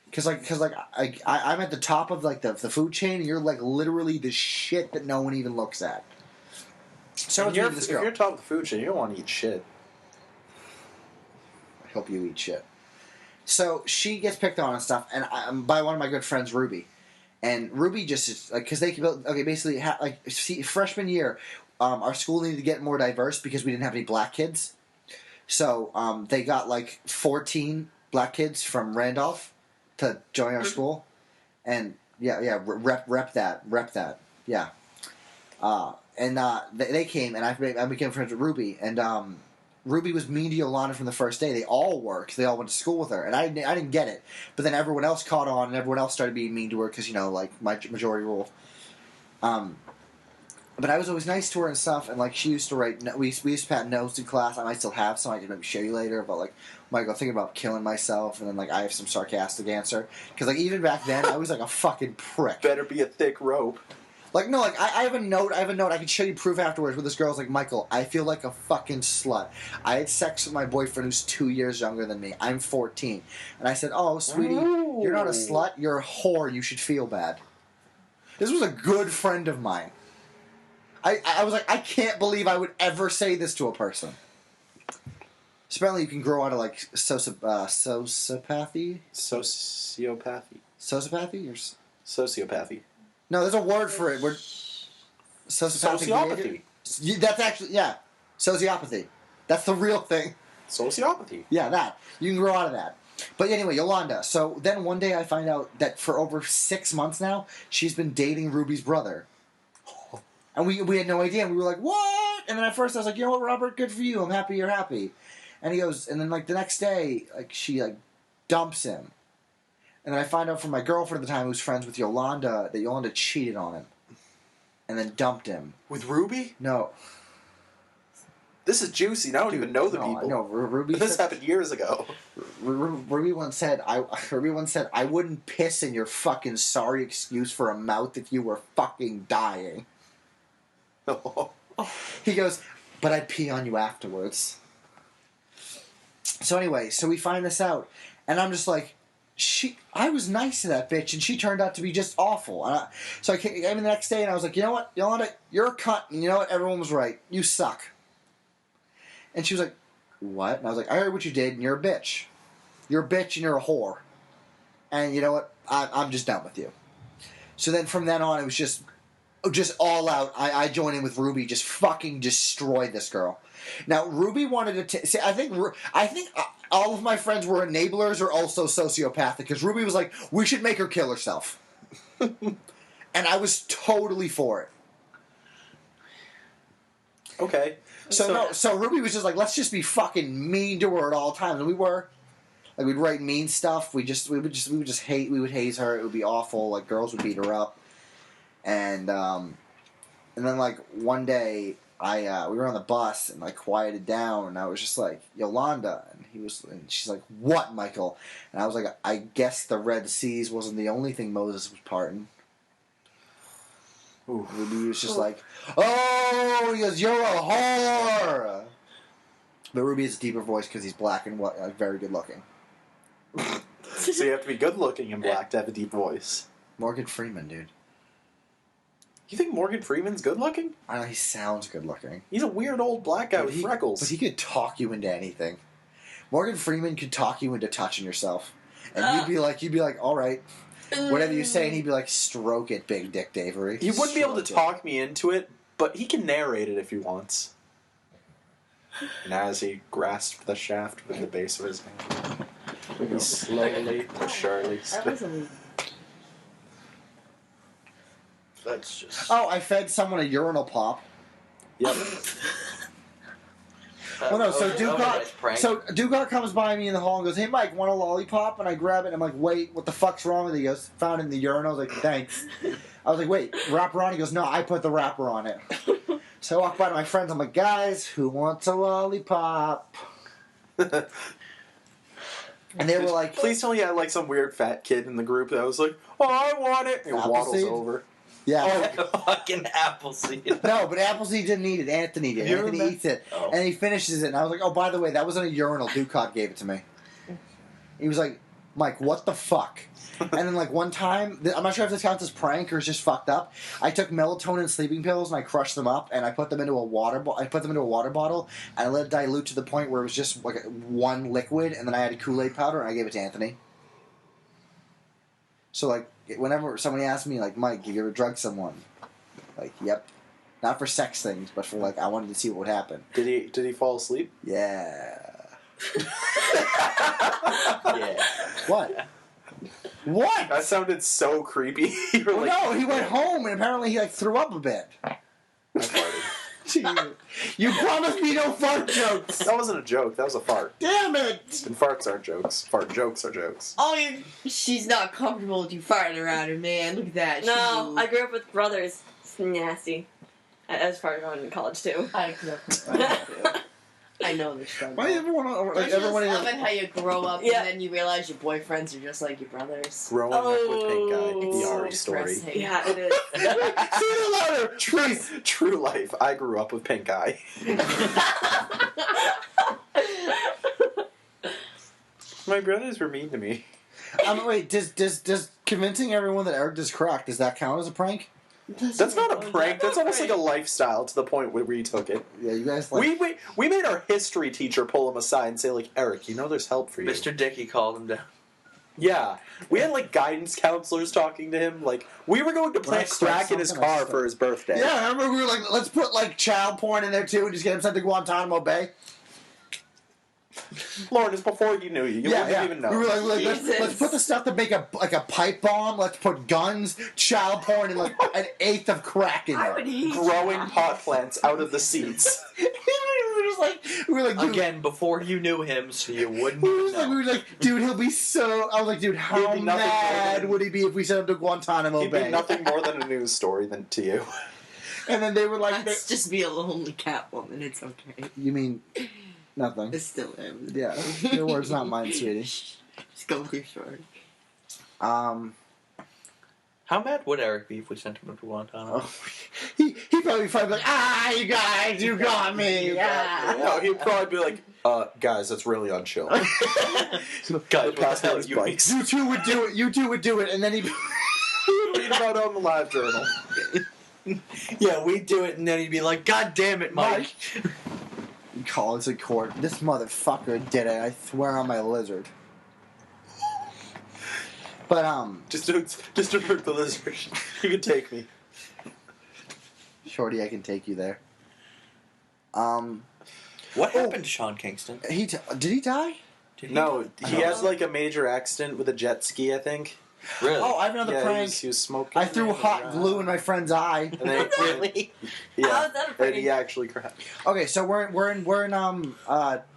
Because I'm at the top of like the food chain, and you're like literally the shit that no one even looks at. So if you're top of the food chain, you don't want to eat shit. I hope you eat shit. So she gets picked on and stuff, and by one of my good friends, Ruby. And Ruby just is like, because they basically freshman year, our school needed to get more diverse because we didn't have any black kids. So they got like 14 black kids from Randolph to join our school, and rep that, yeah. They came, and I became friends with Ruby, and Ruby was mean to Yolanda from the first day. They all were, because they all went to school with her, and I didn't get it. But then everyone else caught on, and everyone else started being mean to her because like majority rule. But I was always nice to her and stuff, and like she used to write. We used to pat notes in class. I might still have some. I can maybe show you later. But like, Michael, thinking about killing myself, and then like I have some sarcastic answer because like even back then I was like a fucking prick. Better be a thick rope. Like no, like I have a note. I can show you proof afterwards. Where this girl's like, Michael, I feel like a fucking slut. I had sex with my boyfriend who's 2 years younger than me. I'm 14, and I said, oh, sweetie, you're not a slut. You're a whore. You should feel bad. This was a good friend of mine. I was like, I can't believe I would ever say this to a person. So apparently you can grow out of like sociopathy. Sociopathy. Sociopathy or Sociopathy. no? There's a word for it. Sociopathy. That's actually sociopathy. That's the real thing. Sociopathy. Yeah, that you can grow out of that. But anyway, Yolanda. So then one day I find out that for over 6 months now she's been dating Ruby's brother. And we had no idea. And we were like, what? And then at first I was like, you know what, Robert? Good for you. I'm happy you're happy. And he goes, and then like the next day, like she like dumps him. And then I find out from my girlfriend at the time, who was friends with Yolanda, that Yolanda cheated on him. And then dumped him. With Ruby? No. This is juicy. I don't even know the people. No, Ruby. This happened years ago. Ruby once said, I wouldn't piss in your fucking sorry excuse for a mouth if you were fucking dying. He goes, but I'd pee on you afterwards. So anyway, so we find this out, and I'm just like, I was nice to that bitch, and she turned out to be just awful. So I came in the next day, and I was like, you know what, Yolanda, you're a cunt, and you know what, everyone was right. You suck. And she was like, what? And I was like, I heard what you did, and you're a bitch. You're a bitch, and you're a whore. And you know what, I'm just done with you. So then from then on, it was just all out. I joined in with Ruby, just fucking destroyed this girl. Now Ruby wanted to say. I think all of my friends were enablers or also sociopathic because Ruby was like, we should make her kill herself, and I was totally for it. Okay. So Ruby was just like, let's just be fucking mean to her at all times, and we were. Like we'd write mean stuff. We would haze her. It would be awful. Like girls would beat her up. And then like one day we were on the bus and like quieted down and I was just like, Yolanda, and she's like, what, Michael? And I was like, I guess the Red Seas wasn't the only thing Moses was parting. Ooh. Ruby was just like, oh, he goes, you're a whore. But Ruby has a deeper voice because he's black and very good looking. So you have to be good looking and black to have a deep voice. Morgan Freeman, dude. You think Morgan Freeman's good looking? I know, he sounds good looking. He's a weird old black guy with freckles. But he could talk you into anything. Morgan Freeman could talk you into touching yourself. And you'd be like, all right. Whatever you say, and he'd be like, stroke it, Big Dick Davery. He wouldn't be able to talk me into it, but he can narrate it if he wants. And as he grasped the shaft with the base of his hand, he slowly but surely stood. That's just... Oh, I fed someone a urinal pop. Yep. Well, no, so That was a nice prank. Dugar comes by me in the hall and goes, "Hey, Mike, want a lollipop?" And I grab it and I'm like, "Wait, what the fuck's wrong with it?" He goes, "Found it in the urinal." I was like, "Thanks." I was like, "Wait, wrapper on?" He goes, "No, I put the wrapper on it." So I walk by to my friends. I'm like, "Guys, who wants a lollipop?" And they were like, Please tell me you had like some weird fat kid in the group that was like, "Oh, I want it." And waddles Appleseed? over. "Yeah." Fucking Appleseed. No, but Appleseed didn't eat it. Anthony did. You Anthony remember- eats it. Oh. And he finishes it. And I was like, "Oh, by the way, that was in a urinal. Ducat gave it to me." He was like, "Mike, what the fuck?" And then, like, one time, I'm not sure if this counts as prank or it's just fucked up. I took melatonin sleeping pills and I crushed them up and I put them into a water bottle and I let it dilute to the point where it was just like one liquid, and then I added Kool-Aid powder and I gave it to Anthony. So, like, whenever somebody asks me, like, "Mike, have you ever drugged someone?" Like, yep. Not for sex things, but for, like, I wanted to see what would happen. Did he fall asleep? Yeah. Yeah. What? What? That sounded so creepy. You were Well, like, no, he went home and apparently he, like, threw up a bit. I farted. You promised me no fart jokes. That wasn't a joke. That was a fart. Damn it! And farts aren't jokes. Fart jokes are jokes. Oh, she's not comfortable with you farting around her, man. Look at that. No, I grew up with brothers. It's nasty. I was part of in college too. I grew up with farting, too. I know this struggle. Why everyone, Don't like, you everyone just in love it how you grow up Yeah. and then you realize your boyfriends are just like your brothers? Growing up with pink guy. Oh. The Ari It's story. depressing. Yeah, it is. Say it louder, please. True life. I grew up with pink eye. My brothers were mean to me. Wait, does convincing everyone that Eric does crack, does that count as a prank? That's not a prank. That's almost like a lifestyle to the point where we took it. Yeah, you guys like. We made our history teacher pull him aside and say, like, "Eric, you know there's help for you." Mr. Dickey called him down. Yeah. We had, like, guidance counselors talking to him. Like, we were going to plant Let's start crack in his something, car let's for his birthday. Yeah, I remember we were like, let's put like child porn in there too and just get him sent to Guantanamo Bay. Lauren, it's before you knew you. You wouldn't even know. We were like Jesus. let's put the stuff to make a pipe bomb. Let's put guns, child porn, and like an eighth of crack in I there. would hate Growing pot plants out of the seeds. we were like, dude, Again, before you knew him, so you wouldn't we were know. like, dude, he'll be so. I was like, dude, how He'd be nothing more mad than- would he be if we sent him to Guantanamo He'd Bay? be nothing more than a news story than to you. And then they were like, Let's just be a lonely cat woman. It's okay. you mean nothing? It's still him. Yeah, your words, not mine, sweetie. Just go with your story. How mad would Eric be if we sent him to Guantanamo? Oh, he probably be like, you guys, you got me. Ah. No, he'd probably be like, guys, that's really on chill. Guys, what the Pass hell? those You bikes. You two would do it. You two would do it, and then he. Read about it on the live journal. Yeah, we'd do it, and then he'd be like, "God damn it, Mike!" He calls in court. This motherfucker did it. I swear on my lizard. But Just to hurt the lizard. You can take me. Shorty, I can take you there. What happened to Sean Kingston? Did he die? Did he No, die? he has like a major accident with a jet ski, I think. Really? Oh, I have another Yeah, prank. he was smoking. I threw hot glue in my friend's eye. And then, Really? yeah, How is that a and prank? he actually cracked. Okay, so we're in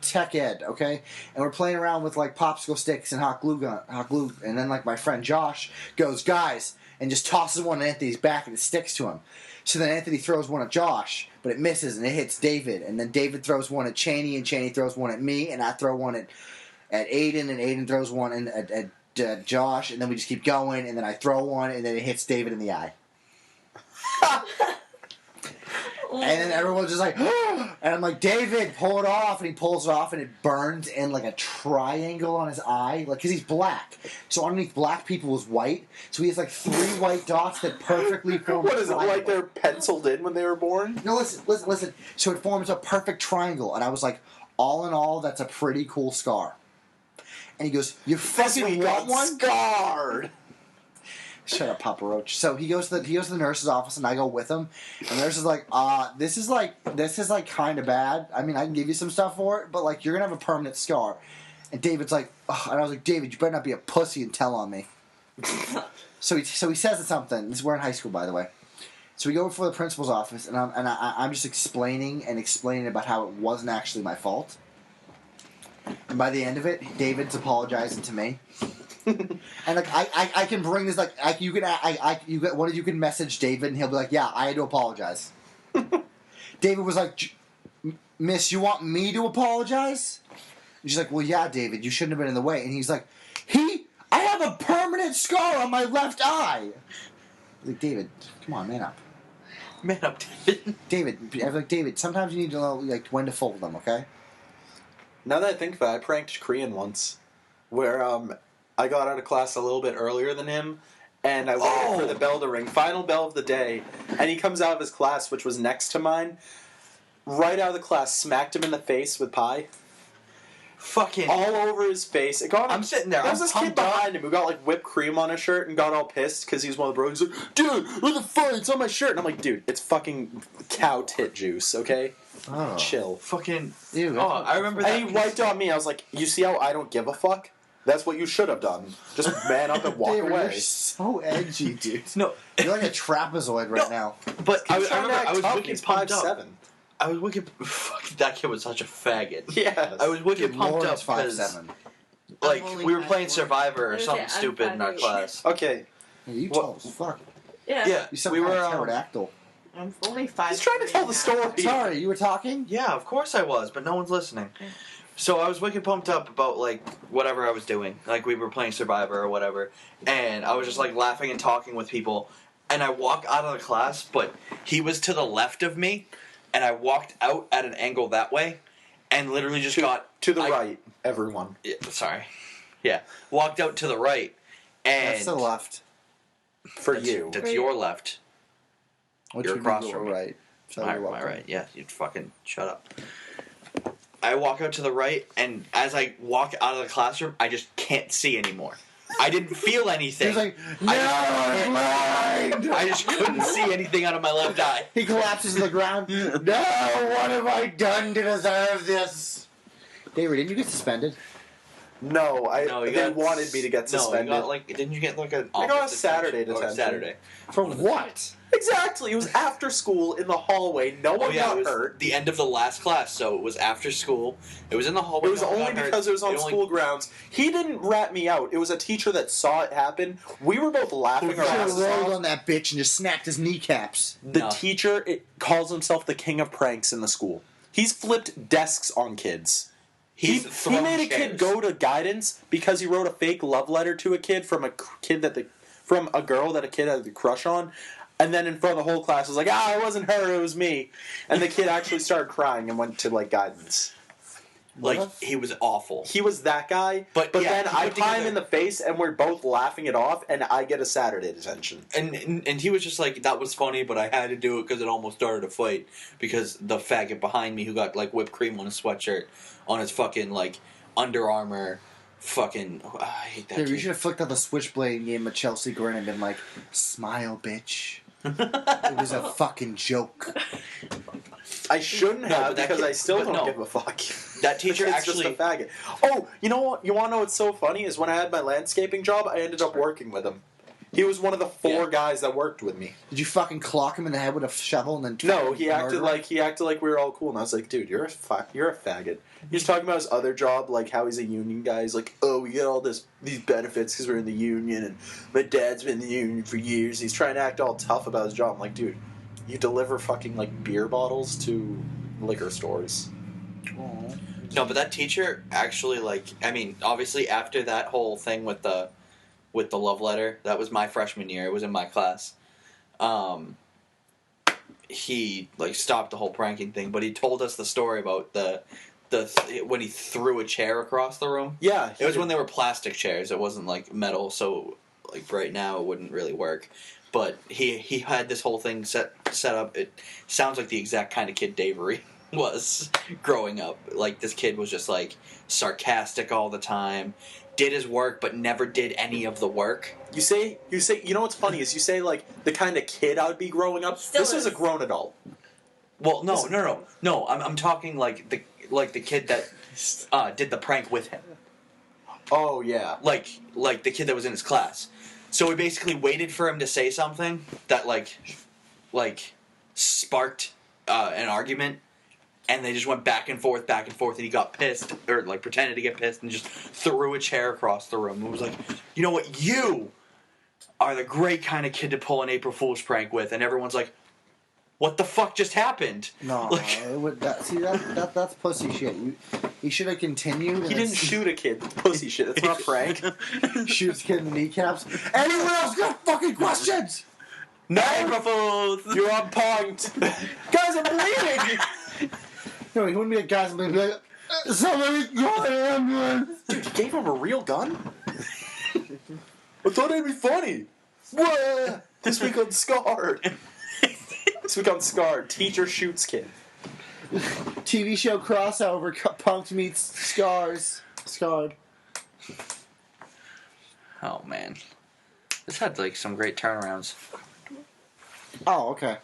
tech ed, okay, and we're playing around with like popsicle sticks and hot glue, and then like my friend Josh goes, "Guys," and just tosses one at Anthony's back and it sticks to him. So then Anthony throws one at Josh, but it misses and it hits David, and then David throws one at Cheney, and Cheney throws one at me, and I throw one at Aiden, and Aiden throws one at Josh, and then we just keep going, and then I throw one, and then it hits David in the eye. And then everyone's just like, and I'm like, "David, pull it off," and he pulls it off, and it burns in like a triangle on his eye, like because he's black. So underneath black people is white, so he has like 3 white dots that perfectly form. What a is it, triangle. like they're penciled in when they were born? No, listen. So it forms a perfect triangle, and I was like, all in all, that's a pretty cool scar. And he goes, "You fucking we want got one?" scarred. Shut up, Papa Roach. So he goes to the nurse's office, and I go with him. And the nurse is like, this is like kind of bad. I mean, I can give you some stuff for it, but like you're gonna have a permanent scar." And David's like, "Ugh," and I was like, "David, you better not be a pussy and tell on me." So he says something. We're in high school, by the way. So we go before the principal's office, and I'm just explaining about how it wasn't actually my fault. And by the end of it, David's apologizing to me. And like I can bring this you can message David and he'll be like, yeah, I had to apologize. David was like, Miss, you want me to apologize? And she's like, well, yeah, David, you shouldn't have been in the way. And he's like, I have a permanent scar on my left eye. I was like, David, come on, man up. Man up, David. David, I was like, David, sometimes you need to know like when to fold them, okay? Now that I think about it, I pranked Korean once, where I got out of class a little bit earlier than him, and I waited for the bell to ring, final bell of the day, and he comes out of his class, which was next to mine, right out of the class, smacked him in the face with pie. Fucking all over his face. It got him, I'm sitting there. There was this kid behind him who got like whipped cream on his shirt and got all pissed because he's one of the bros. He's like, dude, what the fuck? It's on my shirt. And I'm like, dude, it's fucking cow tit juice, okay? Oh. Chill. Fucking. Ew, Oh, I remember that. And he wiped on me. I was like, you see how I don't give a fuck? That's what you should have done. Just man up and walk David, away. You're so edgy, dude. No, You're like a trapezoid right now. but I He's trying to remember act I was tough. wicked He's pumped up. 5'7". I was wicked. Fuck, that kid was such a faggot. Yes. I was wicked Dude, pumped Lauren's up because 5'7". like I'm only we were 5'4". playing Survivor or Okay, something I'm stupid in our 5'8". class. Okay. Yeah, you What- tall as fuck. Yeah. Yeah, You sound we kind were. of pterodactyl. I'm only 5. He's trying to tell the story. Sorry, you were talking? Yeah, of course I was, but no one's listening. So I was wicked pumped up about like whatever I was doing. Like we were playing Survivor or whatever, and I was just like laughing and talking with people. And I walked out of the class, but he was to the left of me, and I walked out at an angle that way, and literally just got To the right, everyone. Yeah, sorry, yeah, walked out to the right, and That's to the left. For that's, you. That's your left. Which You're would across be from your me. right. So My you're welcome. right, yeah, you fucking shut up. I walk out to the right, and as I walk out of the classroom, I just can't see anymore. I didn't feel anything. He's like, no, I'm blind! I just couldn't see anything out of my left eye. He collapses to the ground. No, what have I done to deserve this? David, didn't you get suspended? No, You they got- wanted me to get suspended. No, you got like, didn't you get like an I got a office Saturday detention? Or detention. Saturday. For what? Exactly. It was after school in the hallway. No Oh one yeah, it got was hurt. the end of the last class, so it was after school. It was in the hallway. It was no one only got hurt. because it was on only- school grounds. He didn't rat me out. It was a teacher that saw it happen. We were both laughing Should our have asses rolled off. on that bitch and just snapped his kneecaps. The No. teacher calls himself the king of pranks in the school. He's flipped desks on kids. He's He thrown made a chairs. kid go to guidance because he wrote a fake love letter to a kid from from a girl that a kid had a crush on, and then in front of the whole class was like, it wasn't her, it was me, and the kid actually started crying and went to like guidance. Like he was awful. He was that guy, But yeah, then he I put pie him together- in the face, and we're both laughing it off, and I get a Saturday detention. And he was just like, that was funny, but I had to do it because it almost started a fight because the faggot behind me who got like whipped cream on his sweatshirt, on his fucking like Under Armour, fucking I hate that. Dude, you kid. should have flicked out the switchblade and gave him a Chelsea grin and been like, smile, bitch. It was a fucking joke. I shouldn't No, have but that because kid- I still but don't no. give a fuck. That teacher It's actually. just a faggot. Oh, you know what? You want to know what's so funny is when I had my landscaping job, I ended up working with him. He was one of the 4 guys that worked with me. Did you fucking clock him in the head with a shovel and then No, he acted murder him? like we were all cool, and I was like, dude, you're a faggot. He's talking about his other job, like how he's a union guy. He's like, oh, we get all these benefits because we're in the union, and my dad's been in the union for years. He's trying to act all tough about his job. I'm like, dude, you deliver fucking like beer bottles to liquor stores. Aw. No, but that teacher actually like. I mean, obviously after that whole thing with the love letter, that was my freshman year. It was in my class. He like stopped the whole pranking thing, but he told us the story about when he threw a chair across the room. Yeah, It was when they were plastic chairs. It wasn't like metal, so like right now it wouldn't really work. But he had this whole thing set up. It sounds like the exact kind of kid Davery was growing up. Like this kid was just like sarcastic all the time, did his work but never did any of the work. You say, you know what's funny is you say like the kind of kid I would be growing up. Still This is a is. grown adult. Well, no. I'm talking like the kid that did the prank with him. Oh yeah. Like the kid that was in his class. So we basically waited for him to say something that like like sparked an argument, and they just went back and forth, and he got pissed or like pretended to get pissed and just threw a chair across the room. It was like, you know what, you are the great kind of kid to pull an April Fool's prank with, and everyone's like, what the fuck just happened? No, Like, that's pussy shit. You should have continued. He didn't shoot a kid. Pussy shit. That's not Frank. Shoots kid in the kneecaps. Anyone else got fucking questions? No, April Fools! you're on point. Guys, I'm bleeding. No, he wouldn't be like, guys, he'd be like, somebody call an ambulance. Dude, you gave him a real gun? I thought it'd be funny. This week on Scarred. This week on Scarred, teacher shoots kid. TV show crossover, Punked meets Scarred. Oh man, this had like some great turnarounds. Oh, okay.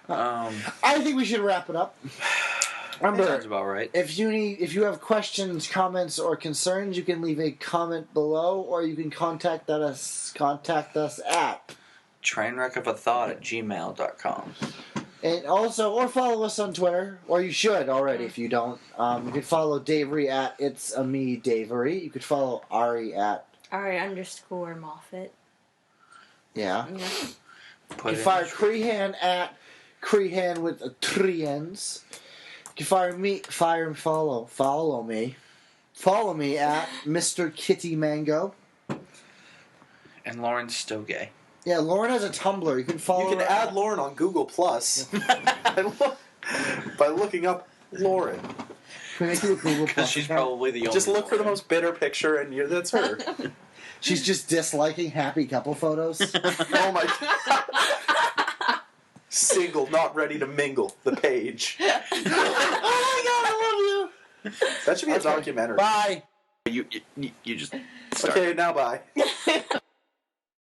Um, I think we should wrap it up. Remember, sounds about right. if you have questions, comments, or concerns, you can leave a comment below, or you can contact us at Trainwreckofathought@gmail.com. and also or follow us on Twitter, or you should already if you don't. You could follow Davery at It's a Me Davery. You could follow Ari at Ari_Moffat. yeah. Yeah. You can fire Crehan at Crehan with 3 N's. You can follow me at Mr. Kitty Mango. And Lauren's still gay. Yeah, Lauren has a Tumblr. You can follow. You can her add Lauren on Google Plus by looking up Lauren. Can we make you a Google Because Plus she's account? probably the only Just look for the Lauren. most bitter picture, and that's her. She's just disliking happy couple photos. Oh my god. Single, not ready to mingle. The page. Oh my god, I love you. That should be a Okay. documentary. Bye. You just start. Okay, now bye.